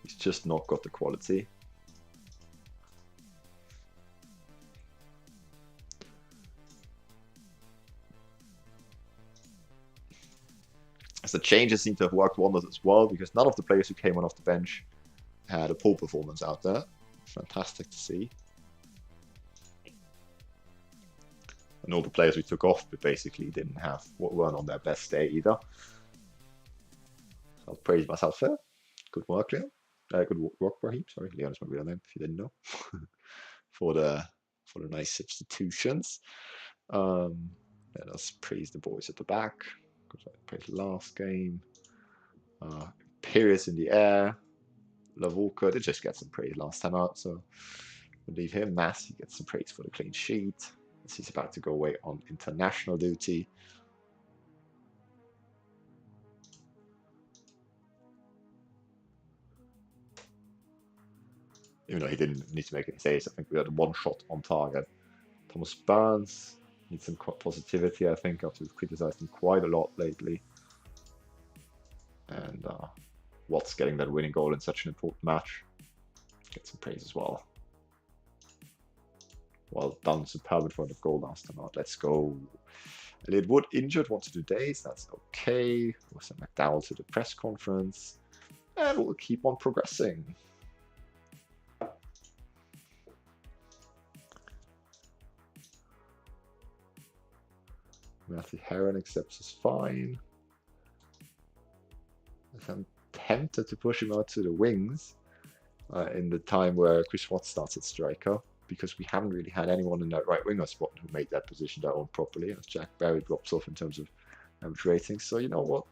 He's just not got the quality. As the changes seem to have worked wonders as well, because none of the players who came on off the bench had a poor performance out there. Fantastic to see. And all the players we took off basically weren't on their best day either. So I'll praise myself there. Good work, Leon. Good work, Raheem. Sorry, Leon is my real name, if you didn't know. for the nice substitutions. And Let us praise the boys at the back, because I played last game. Imperius in the air. Lavolka did just get some praise last time out, so we'll leave him. Massey gets some praise for the clean sheet, as he's about to go away on international duty. Even though he didn't need to make any saves, I think we had one shot on target. Thomas Burns needs some positivity, I think, after we've criticized him quite a lot lately. And Watts getting that winning goal in such an important match. Get some praise as well. Well done, superb for the goal last time out. Let's go. Elliot Wood injured 1 to 2 days. That's okay. We'll send McDowell to the press conference. And we'll keep on progressing. Matthew Heron accepts his fine. I'm tempted to push him out to the wings in the time where Chris Watts starts at striker, because we haven't really had anyone in that right winger spot who made that position their own properly, as Jack Barry drops off in terms of average rating. So you know what?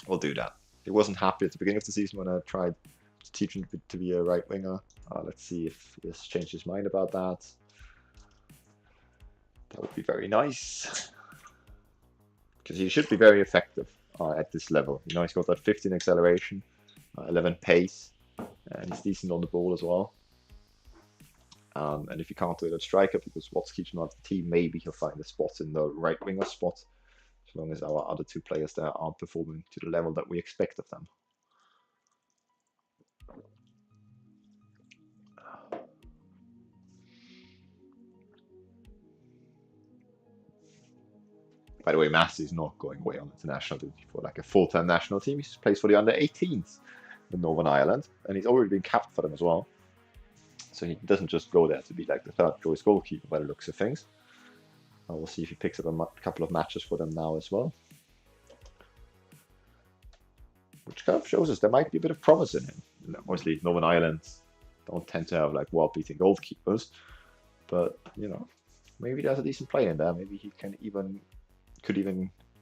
We'll do that. He wasn't happy at the beginning of the season when I tried to teach him to be a right winger. Let's see if he has changed his mind about that. That would be very nice, because he should be very effective at this level. You know, he's got that 15 acceleration, 11 pace, and he's decent on the ball as well. And if you can't do it at striker because Watts keeps him out of the team, maybe he'll find a spot in the right winger spot, as long as our other 2 players there aren't performing to the level that we expect of them. By the way, Massey's not going away on international duty for like a full-time national team. He plays for the under-18s in Northern Ireland, and he's already been capped for them as well. So he doesn't just go there to be like the third-choice goalkeeper by the looks of things. We'll see if he picks up a couple of matches for them now as well. Which kind of shows us there might be a bit of promise in him. You know, obviously, Northern Ireland don't tend to have like world-beating goalkeepers, but you know, maybe there's a decent player in there. Maybe he could even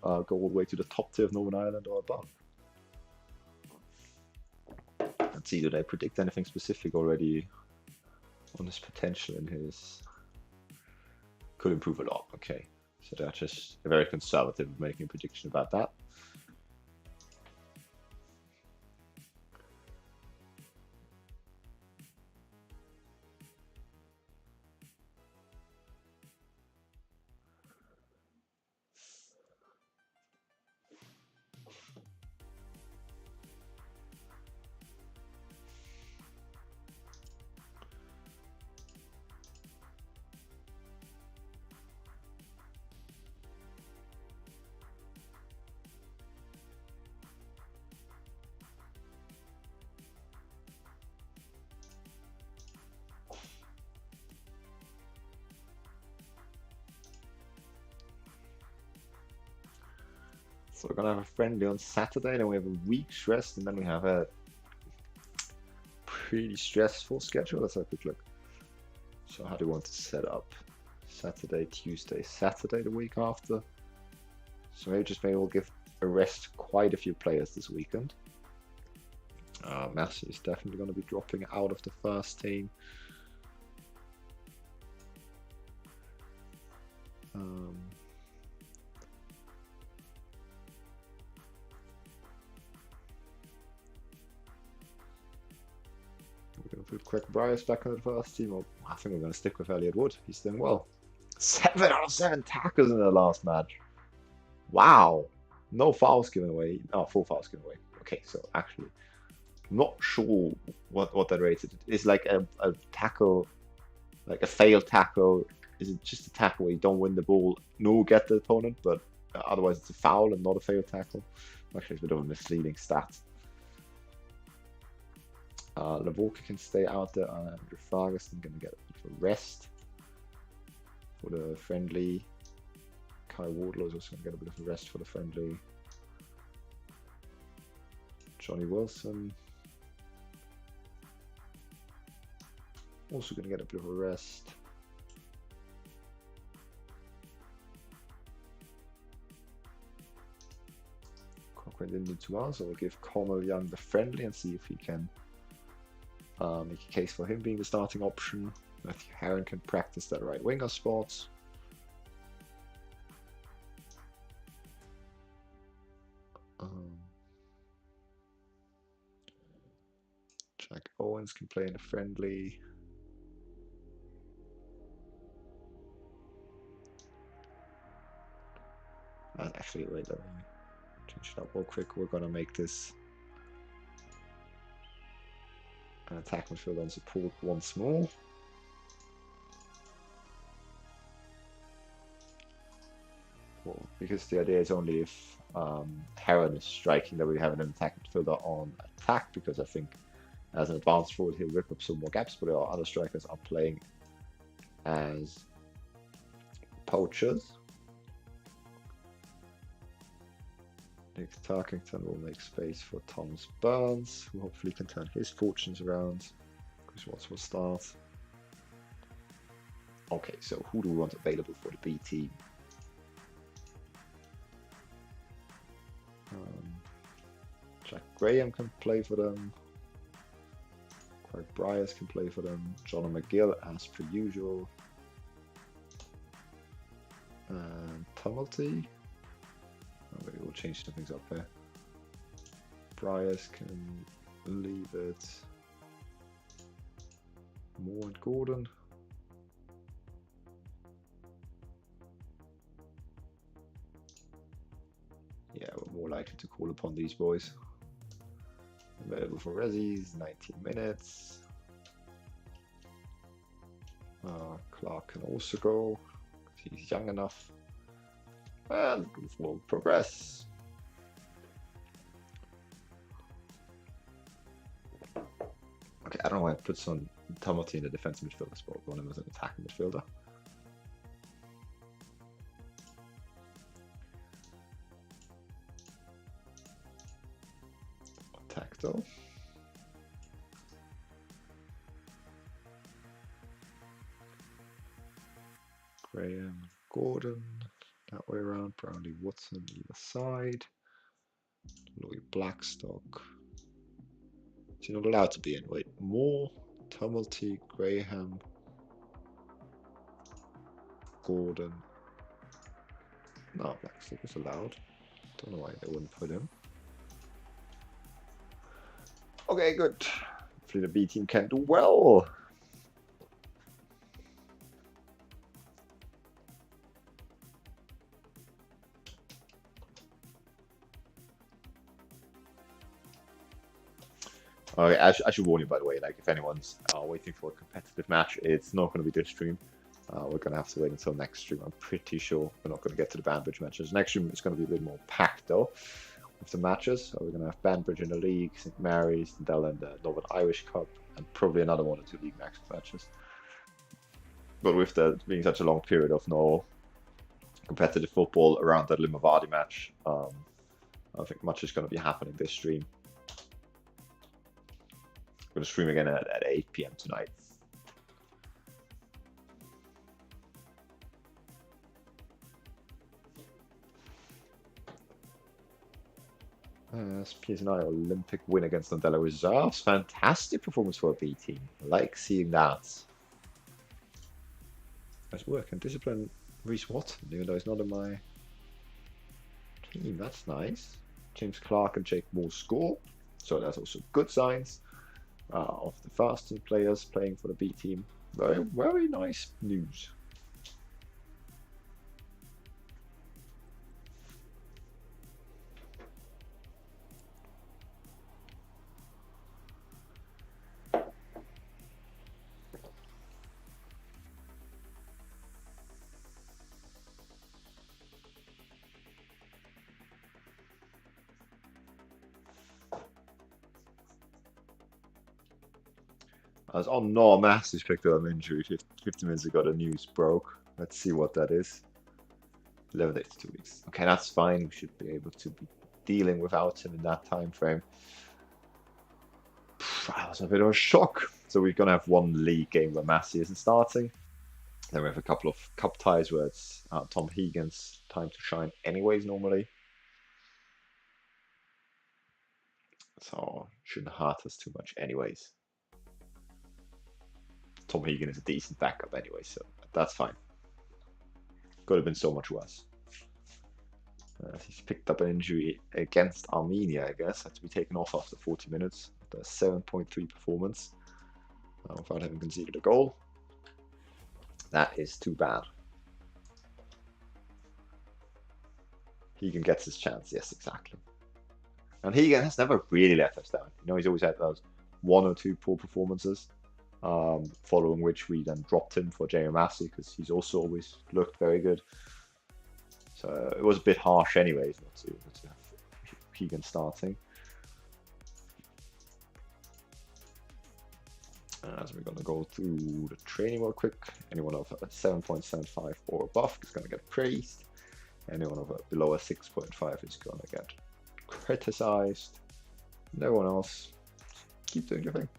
go all the way to the top tier of Northern Ireland or above. Let's see, do they predict anything specific already on his potential in his... Could improve a lot, okay. So they're just very conservative making a prediction about that. So we're going to have a friendly on Saturday, then we have a week's rest, and then we have a pretty stressful schedule. Let's have a quick look. So how do you want to set up? Saturday, Tuesday, Saturday the week after. So maybe we'll give a rest quite a few players this weekend. Massey is definitely going to be dropping out of the first team. We're going to put Craig Bryce back on the first team. Or I think we're going to stick with Elliot Wood. He's doing well. 7 out of 7 tackles in the last match. Wow. No fouls given away. Oh, 4 fouls given away. Okay, so actually, I'm not sure what that rated. It's like a tackle, like a failed tackle. Is it just a tackle where you don't win the ball nor get the opponent, but otherwise it's a foul and not a failed tackle? Actually, it's a bit of a misleading stat. Lavolka can stay out there. Andrew Ferguson going to get a bit of a rest for the friendly. Kai Wardlow is also going to get a bit of a rest for the friendly. Johnny Wilson also going to get a bit of a rest. into 2 hours. So we'll give Cornell Young the friendly and see if he can make a case for him being the starting option. Matthew Herron can practice that right winger spot. Jack Owens can play in a friendly. And actually, wait, let me change it up real quick. We're gonna make this an attack midfielder on support once more. Well, because the idea is only if Heron is striking that we have an attack midfielder on attack, because I think as an advanced forward he'll rip up some more gaps, but our other strikers are playing as poachers. Nick Tarkington will make space for Thomas Burns, who hopefully can turn his fortunes around. Chris Watts will start. Okay, so who do we want available for the B team? Jack Graham can play for them. Craig Bryars can play for them. John McGill as per usual. And Tumulty. Maybe we'll change some things up there. Bryars can leave it. Moore and Gordon. Yeah, we're more likely to call upon these boys. Available for Rezzies, 19 minutes. Clark can also go, because he's young enough. And we'll progress. Okay, I don't know why I put some Tumulty in the defense midfielder spot, one of them as an attacking midfielder. Attack though. Graham, Gordon, that way around. Brownlee, Watson either side. Louis Blackstock. Is he not allowed to be in? Wait, Moore, Tumulty, Graham, Gordon. No, Blackstock is allowed. Don't know why they wouldn't put him. Okay, good. Hopefully the B team can do well. Okay, I should warn you, by the way, like if anyone's waiting for a competitive match, it's not going to be this stream. We're going to have to wait until next stream. I'm pretty sure we're not going to get to the Banbridge matches. Next stream is going to be a bit more packed though with the matches. So we're going to have Banbridge in the league, St Mary's, Dell in the Northern Irish Cup, and probably another 1 or 2 league matches. But with there being such a long period of no competitive football around that Limavady match, I don't think much is going to be happening this stream. Going to stream again at 8 PM tonight. P.S.N.I Olympic win against Nadella Reserves. Fantastic performance for a B team. I like seeing that. Nice work and discipline. Reese Watson, even though he's not in my team. That's nice. James Clark and Jake Moore score. So that's also good signs. Of the first 2 players playing for the B team. Very, very nice news. As on no massive picked up an injury 50 minutes ago, the news broke. Let's see what that is. 11 days to 2 weeks. Okay, that's fine. We should be able to be dealing without him in that time frame. That was a bit of a shock. So we're going to have 1 league game where Massey isn't starting. Then we have a couple of cup ties where it's Tom Hegan's time to shine anyways normally. So shouldn't hurt us too much anyways. Tom Hegan is a decent backup anyway, so that's fine. Could have been so much worse. He's picked up an injury against Armenia, I guess. Had to be taken off after 40 minutes. The 7.3 performance without having conceded a goal. That is too bad. Hegan gets his chance. Yes, exactly. And Hegan has never really let us down. You know, he's always had those 1 or 2 poor performances, following which we then dropped him for Jamie Massey because he's also always looked very good. So it was a bit harsh anyways not to have Hegan starting. As we're going to go through the training real quick. Anyone of 7.75 or above is going to get praised. Anyone of below a 6.5 is going to get criticized. No one else. Keep doing your thing.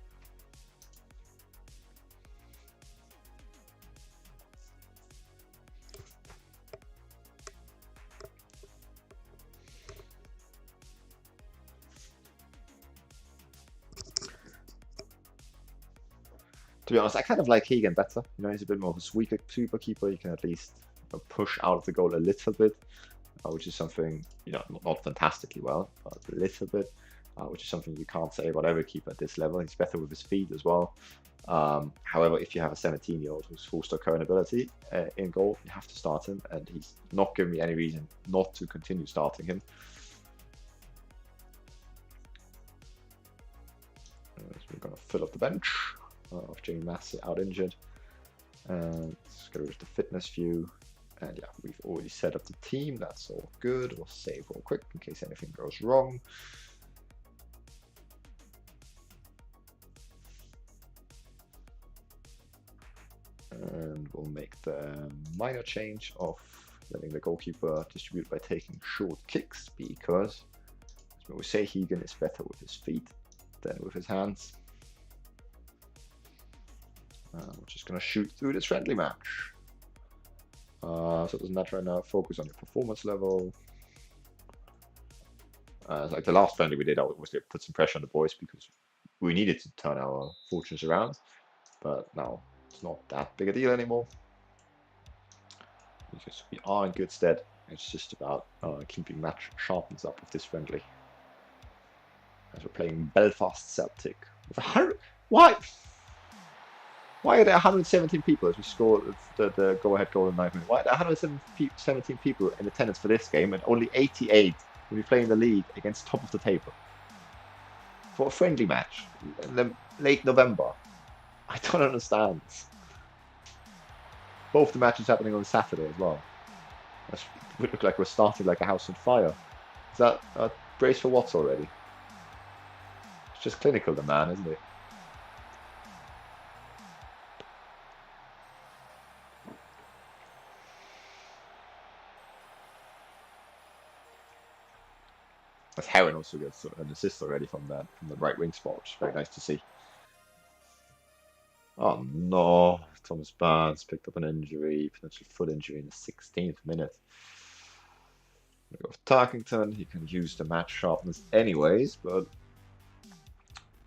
To be honest, I kind of like Hegan better. You know, he's a bit more of a sweeper keeper. You can at least push out of the goal a little bit, which is something, you know, not fantastically well, but a little bit, which is something you can't say about every keeper at this level. He's better with his feet as well. However, if you have a 17-year-old who's full stock current ability in goal, you have to start him, and he's not giving me any reason not to continue starting him. So we're going to fill up the bench. Of Jamie Massey out injured, and let's go to the fitness view. And yeah, we've already set up the team. That's all good. We'll save real quick in case anything goes wrong. And we'll make the minor change of letting the goalkeeper distribute by taking short kicks, because as we say, Hegan is better with his feet than with his hands. We're just going to shoot through this friendly match. So it doesn't matter right now. Focus on your performance level. Like the last friendly we did, I was going to put some pressure on the boys because we needed to turn our fortunes around. But now it's not that big a deal anymore, because we are in good stead. It's just about keeping match sharpness up with this friendly. As we're playing Belfast Celtic. With 100. Why are there 117 people as we score the go-ahead goal in 9 minutes? Why are there 117 people in attendance for this game and only 88 when we play in the league against top of the table? For a friendly match in late November. I don't understand. Both the matches happening on Saturday as well. We look like we're starting like a house on fire. Is that a brace for Watts already? It's just clinical, the man, isn't it? As Heron also gets an assist already from the right wing spot, which is very nice to see. Oh no, Thomas Barnes picked up an injury, potential foot injury in the 16th minute. We go with Tarkington. He can use the match sharpness anyways, but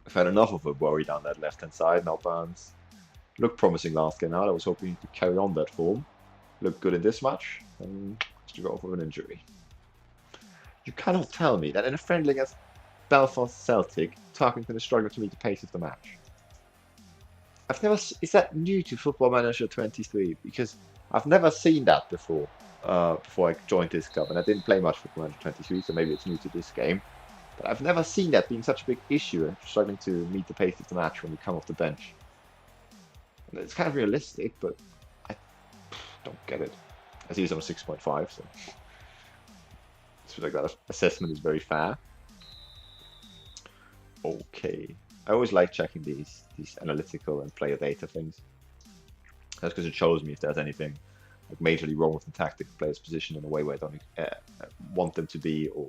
I've had enough of a worry down that left-hand side. Now Barnes looked promising last game out. I was hoping to carry on that form. Looked good in this match, and to go off with an injury. You cannot tell me that in a friendly against Belfast Celtic, Tarkington is struggling to meet the pace of the match. I've never. Is that new to Football Manager 23? Because I've never seen that before. Before I joined this club, and I didn't play much Football Manager 23, so maybe it's new to this game. But I've never seen that being such a big issue and struggling to meet the pace of the match when we come off the bench. And it's kind of realistic, but I don't get it. I see it's on 6.5, so. So like that assessment is very fair. Okay, I always like checking these analytical and player data things. That's because it shows me if there's anything like majorly wrong with the tactic of players' position in a way where I don't want them to be, or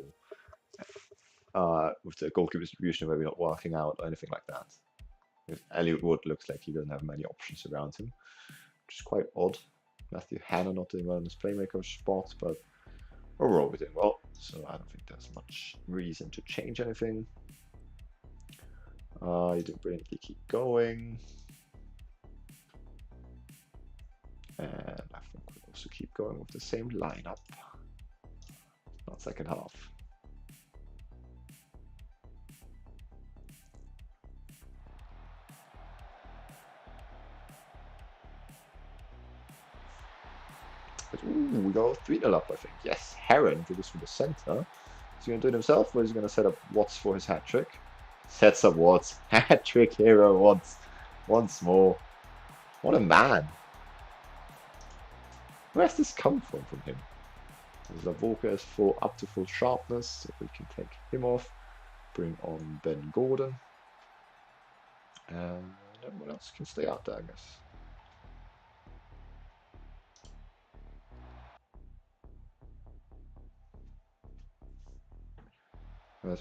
with the goalkeeper distribution where we're not working out or anything like that. If Elliot Wood looks like he doesn't have many options around him, which is quite odd. Matthew Hanna not doing well in his playmaker spot, but overall we're doing well, so I don't think there's much reason to change anything. You did brilliantly. Keep going. And I think we'll also keep going with the same lineup. Not second half. But, ooh, we go 3-0 up, I think. Yes, Heron did this from the center. Is he going to do it himself, or is he going to set up Watts for his hat trick? Sets up Watts. Hat trick hero once more. What a man. Where has this come from him? Zavolka is up to full sharpness, so we can take him off. Bring on Ben Gordon. And everyone else can stay out there, I guess.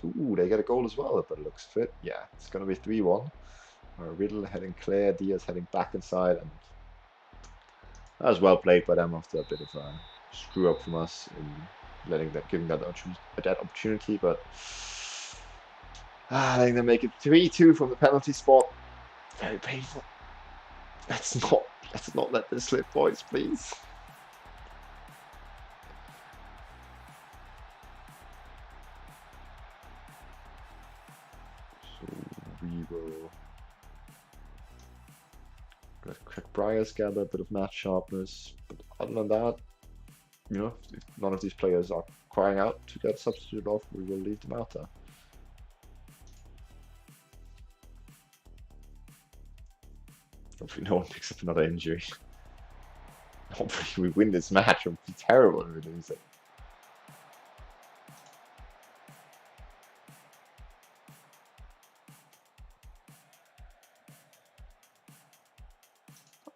Ooh, they get a goal as well, but it looks fit. Yeah, it's going to be 3-1. Riddle heading clear, Diaz heading back inside, and that was well played by them after a bit of a screw up from us in giving that opportunity. But I think they make it 3-2 from the penalty spot. Very painful. Let's not let this slip, boys, please. So we will let Craig Briars gather a bit of match sharpness, but other than that, you know, if none of these players are crying out to get substituted off, we will leave them out there. Hopefully no one picks up another injury. Hopefully we win this match. It would be terrible if we lose it.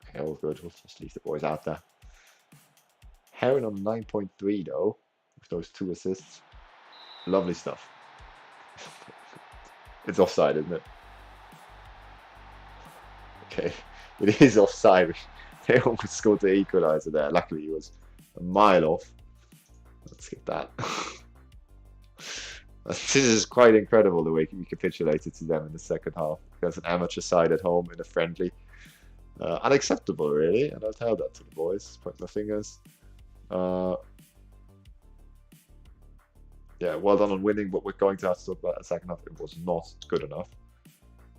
Okay, all good. We'll just leave the boys out there. Heron on 9.3 though, with those 2 assists. Lovely stuff. It's offside, isn't it? Okay, it is offside. They almost scored the equaliser there. Luckily, he was a mile off. Let's get that. This is quite incredible the way we capitulated to them in the second half. Against an amateur side at home in a friendly. Unacceptable, really, and I'll tell that to the boys. Point my fingers. Yeah, well done on winning, but we're going to have to talk about the second half. It was not good enough.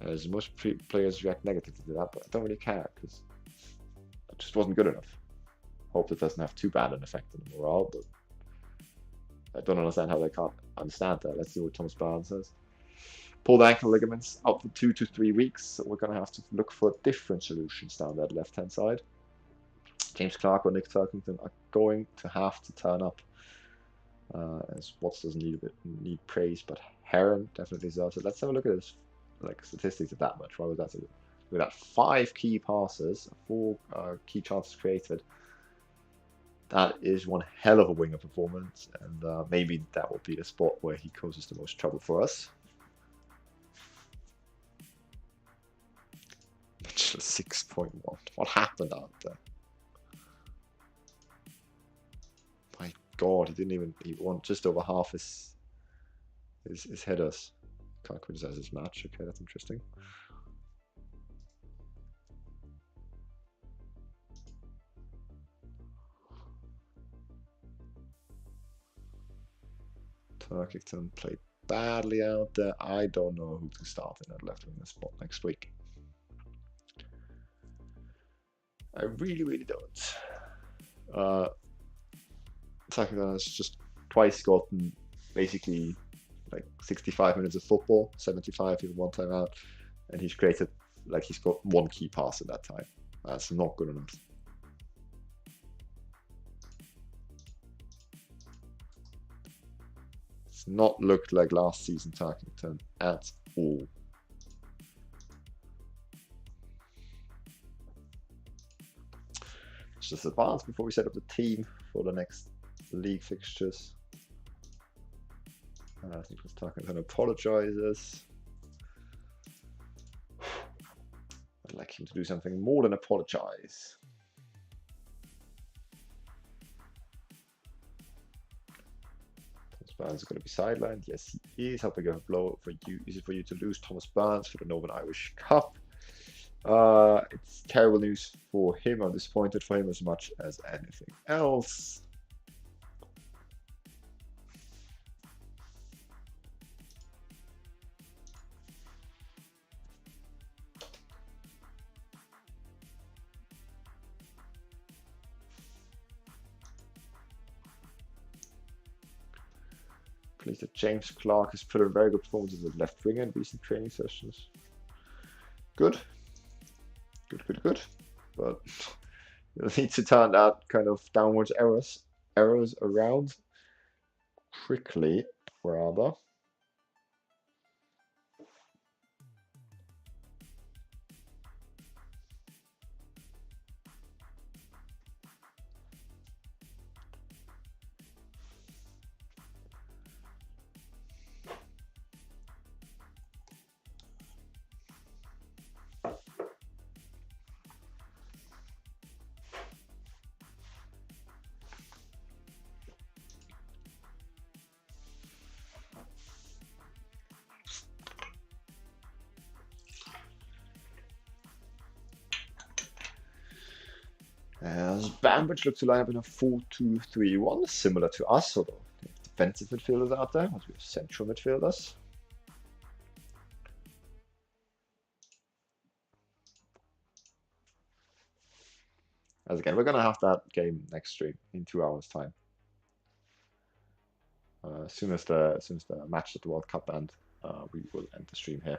As most players react negatively to that, but I don't really care because it just wasn't good enough. Hope it doesn't have too bad an effect on the morale, but I don't understand how they can't understand that. Let's see what Thomas Barnes says. Pulled ankle ligaments out for 2 to 3 weeks, so we're going to have to look for different solutions down that left-hand side. James Clark or Nick Turkington are going to have to turn up. As Watts doesn't need praise, but Heron definitely deserves it. Let's have a look at his statistics of that much. Why was that? We got 5 key passes, 4 key chances created. That is one hell of a winger performance, and maybe that will be the spot where he causes the most trouble for us. Just 6.1. What happened out there? My God, he won just over half his headers. Can't criticize his match. Okay, that's interesting. Turkington played badly out there. I don't know who to start in that left winger spot next week. I really don't. Turkington has just twice gotten basically 65 minutes of football, 75 in one time out, and he's created he's got 1 key pass at that time. That's not good enough. It's not looked like last season Tarkington at all. Let's just advance before we set up the team for the next league fixtures. I think Tarkington apologizes. I'd like him to do something more than apologize. Burns is going to be sidelined. Yes, he is. How big of a blow for you is it for you to lose Thomas Burns for the Northern Irish Cup? It's terrible news for him. I'm disappointed for him as much as anything else. Please, that James Clark has put a very good performance as a left winger in recent training sessions. Good. Good. But you'll need to turn that kind of downwards errors around quickly, rather. Bambridge looks to line up in a 4-2-3-1, similar to us, although we have defensive midfielders out there, as we have central midfielders. As again, we're going to have that game next stream in 2 hours' time. As soon as the match at the World Cup ends, we will end the stream here.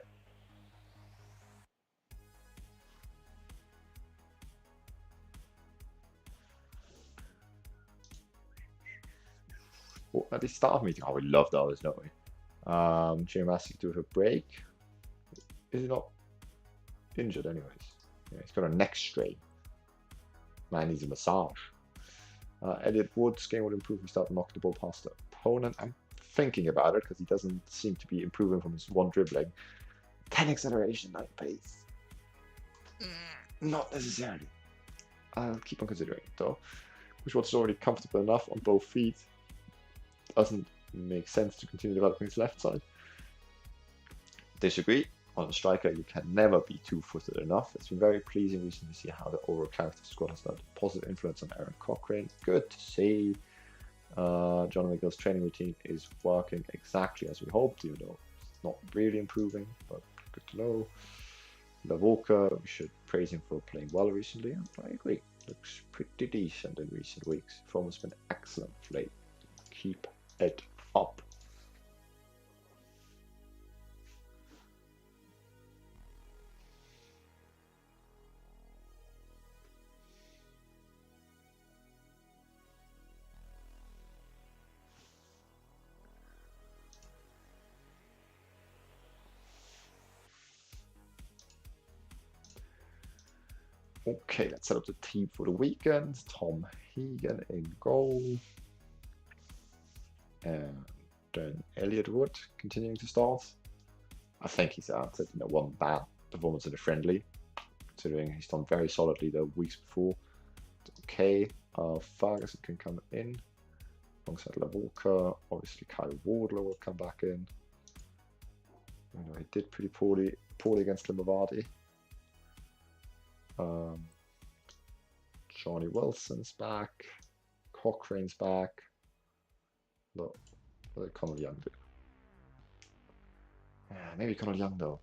Oh, at the staff meeting. Oh, we love those, don't we? Jim asked to do a break. Is he not injured, anyways? Yeah, he's got a neck strain. Man needs a massage. Elliot Wood's game would improve if he started knocking the ball past the opponent. I'm thinking about it because he doesn't seem to be improving from his one dribbling. 10 acceleration, 9 pace. Not necessarily. I'll keep on considering it though. Bushwater's already comfortable enough on both feet. Doesn't make sense to continue developing his left side. Disagree. On a striker, you can never be two-footed enough. It's been very pleasing recently to see how the overall character squad has had a positive influence on Aaron Cochrane. Good to see. John McGill's training routine is working exactly as we hoped, even though it's not really improving, but good to know. Lavolka, we should praise him for playing well recently, and I agree. Looks pretty decent in recent weeks. Performance has been excellent of late. Keep it up. Okay, let's set up the team for the weekend. Tom Hegan in goal. And then Elliot Wood continuing to start. I think he's answered one bad performance in the friendly, considering he's done very solidly the weeks before. It's okay. Ferguson can come in alongside Lavolka. Obviously, Kyle Wardler will come back in. He did pretty poorly against Limavady. Johnny Wilson's back. Cochrane's back. Look, what did Connell Young do? Yeah, maybe Connell Young though.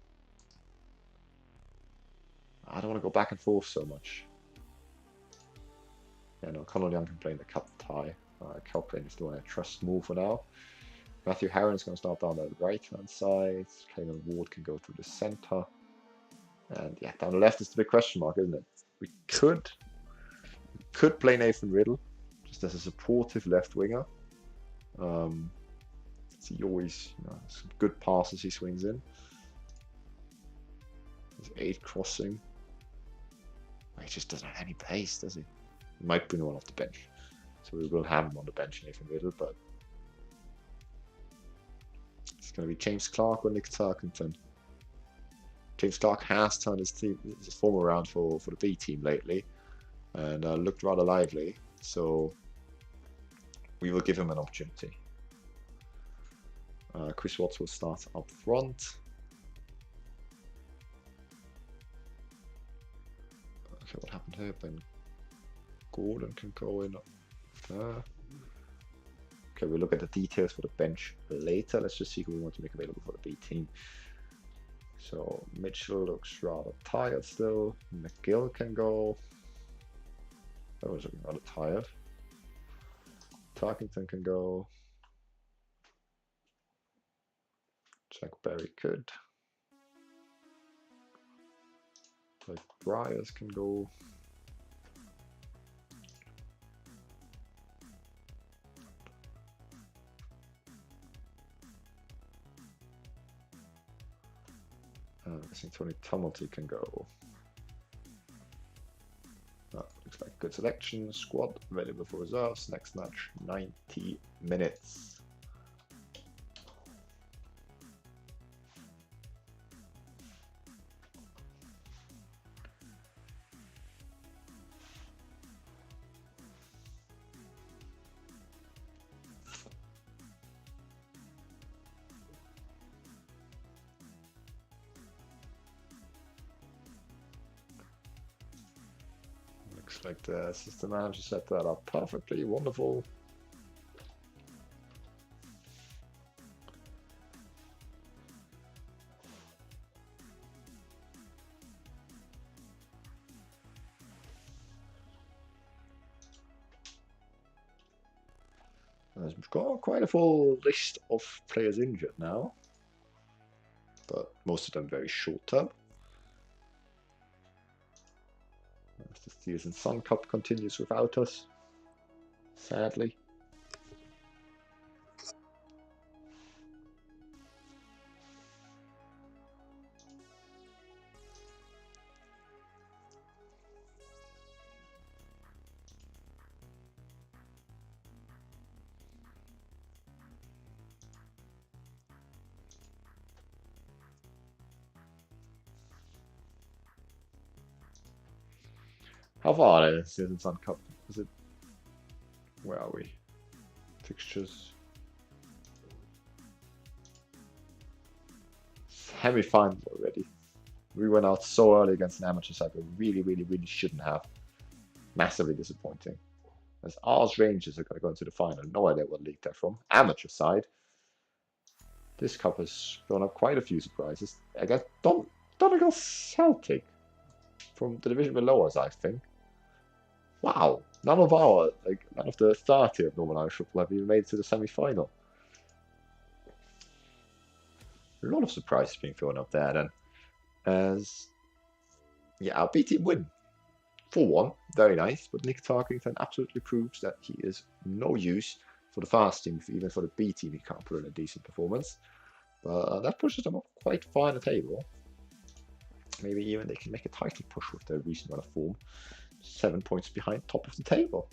I don't want to go back and forth so much. Yeah, no, Connell Young can play in the cup tie. Cochrane is the one I trust more for now. Matthew Herron's going to start down the right-hand side. Clayton Ward can go through the centre. And yeah, down the left is the big question mark, isn't it? We could play Nathan Riddle just as a supportive left winger. He always, some good passes he swings in. There's 8 crossing. He just doesn't have any pace, does he? He might bring one off the bench, so we will have him on the bench, Nathan Riddle. But it's going to be James Clark or Nick Turkington. James Clark has turned his form around for the B team lately and looked rather lively, so we will give him an opportunity. Chris Watts will start up front. Okay, what happened here? Ben Gordon can go in there. Okay, we'll look at the details for the bench later. Let's just see who we want to make available for the B team. So Mitchell looks rather tired still. McGill can go. That was looking rather tired. Tarkington can go. Jack Berry could. Like Briars can go. I think Tony Tumulty can go. Looks like good selection. Squad available for reserves. Next match, 90 minutes. Looks like the assistant manager set that up perfectly. Wonderful. We've got quite a full list of players injured now, but most of them very short term. The Steers and Sun Cup continues without us, sadly. How far are the Steers and Sun Cup? Is it? Where are we? Fixtures. Semi-final already. We went out so early against an amateur side, but really shouldn't have. Massively disappointing. As Ars Rangers are going to go into the final. No idea what league they're from. Amateur side. This cup has thrown up quite a few surprises. I guess Donegal Celtic from the division below us, I think. Wow, none of the 30 of Northern Irish football have even made it to the semi-final. A lot of surprises being thrown up there then. As yeah, our B team win 4-1, very nice. But Nick Tarkington absolutely proves that he is no use for the fast team. Even for the B team, he can't put in a decent performance. But that pushes them up quite far in the table. Maybe even they can make a title push with their recent run of form. 7 points behind top of the table.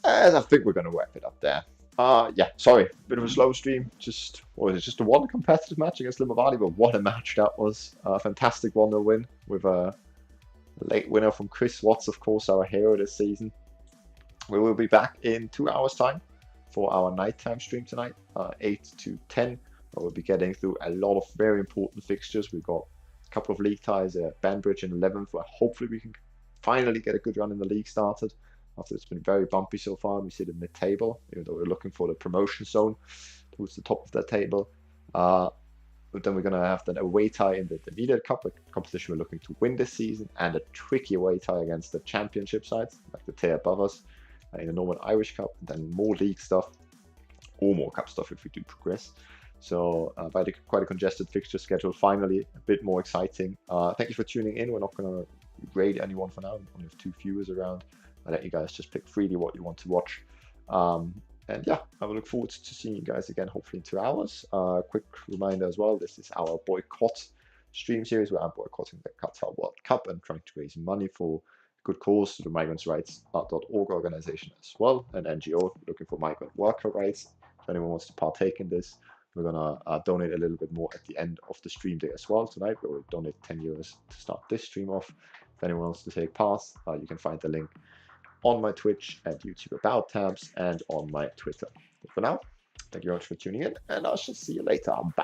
I think we're going to wrap it up there. Yeah, sorry, bit of a slow stream. Just, what was it, just a one competitive match against Limavady, but what a match that was. A fantastic 1-0 win with a late winner from Chris Watts, of course, our hero this season. We will be back in 2 hours' time for our nighttime stream tonight, 8 to 10. We'll be getting through a lot of very important fixtures. We've got a couple of league ties at Banbridge in 11th, where hopefully we can finally get a good run in the league started. After it's been very bumpy so far, we sit in mid-table, even though we're looking for the promotion zone towards the top of that table. But then we're going to have the away tie in the Needed Cup, a competition we're looking to win this season, and a tricky away tie against the championship sides, like the tier above us, in the Northern Irish Cup, and then more league stuff, or more cup stuff if we do progress. So quite a congested fixture schedule, finally a bit more exciting. Thank you for tuning in. We're not going to grade anyone for now, we only have 2 viewers around. I'll let you guys just pick freely what you want to watch. And yeah, I will look forward to seeing you guys again, hopefully in 2 hours. Quick reminder as well, this is our boycott stream series where I'm boycotting the Qatar World Cup and trying to raise money for good cause to the migrants' rights.org organization as well, an NGO looking for migrant worker rights. If anyone wants to partake in this, we're gonna donate a little bit more at the end of the stream day as well tonight. We will donate 10 euros to start this stream off. If anyone wants to take part, you can find the link on my Twitch and YouTube About tabs and on my Twitter. But for now, thank you very much for tuning in, and I shall see you later. Bye.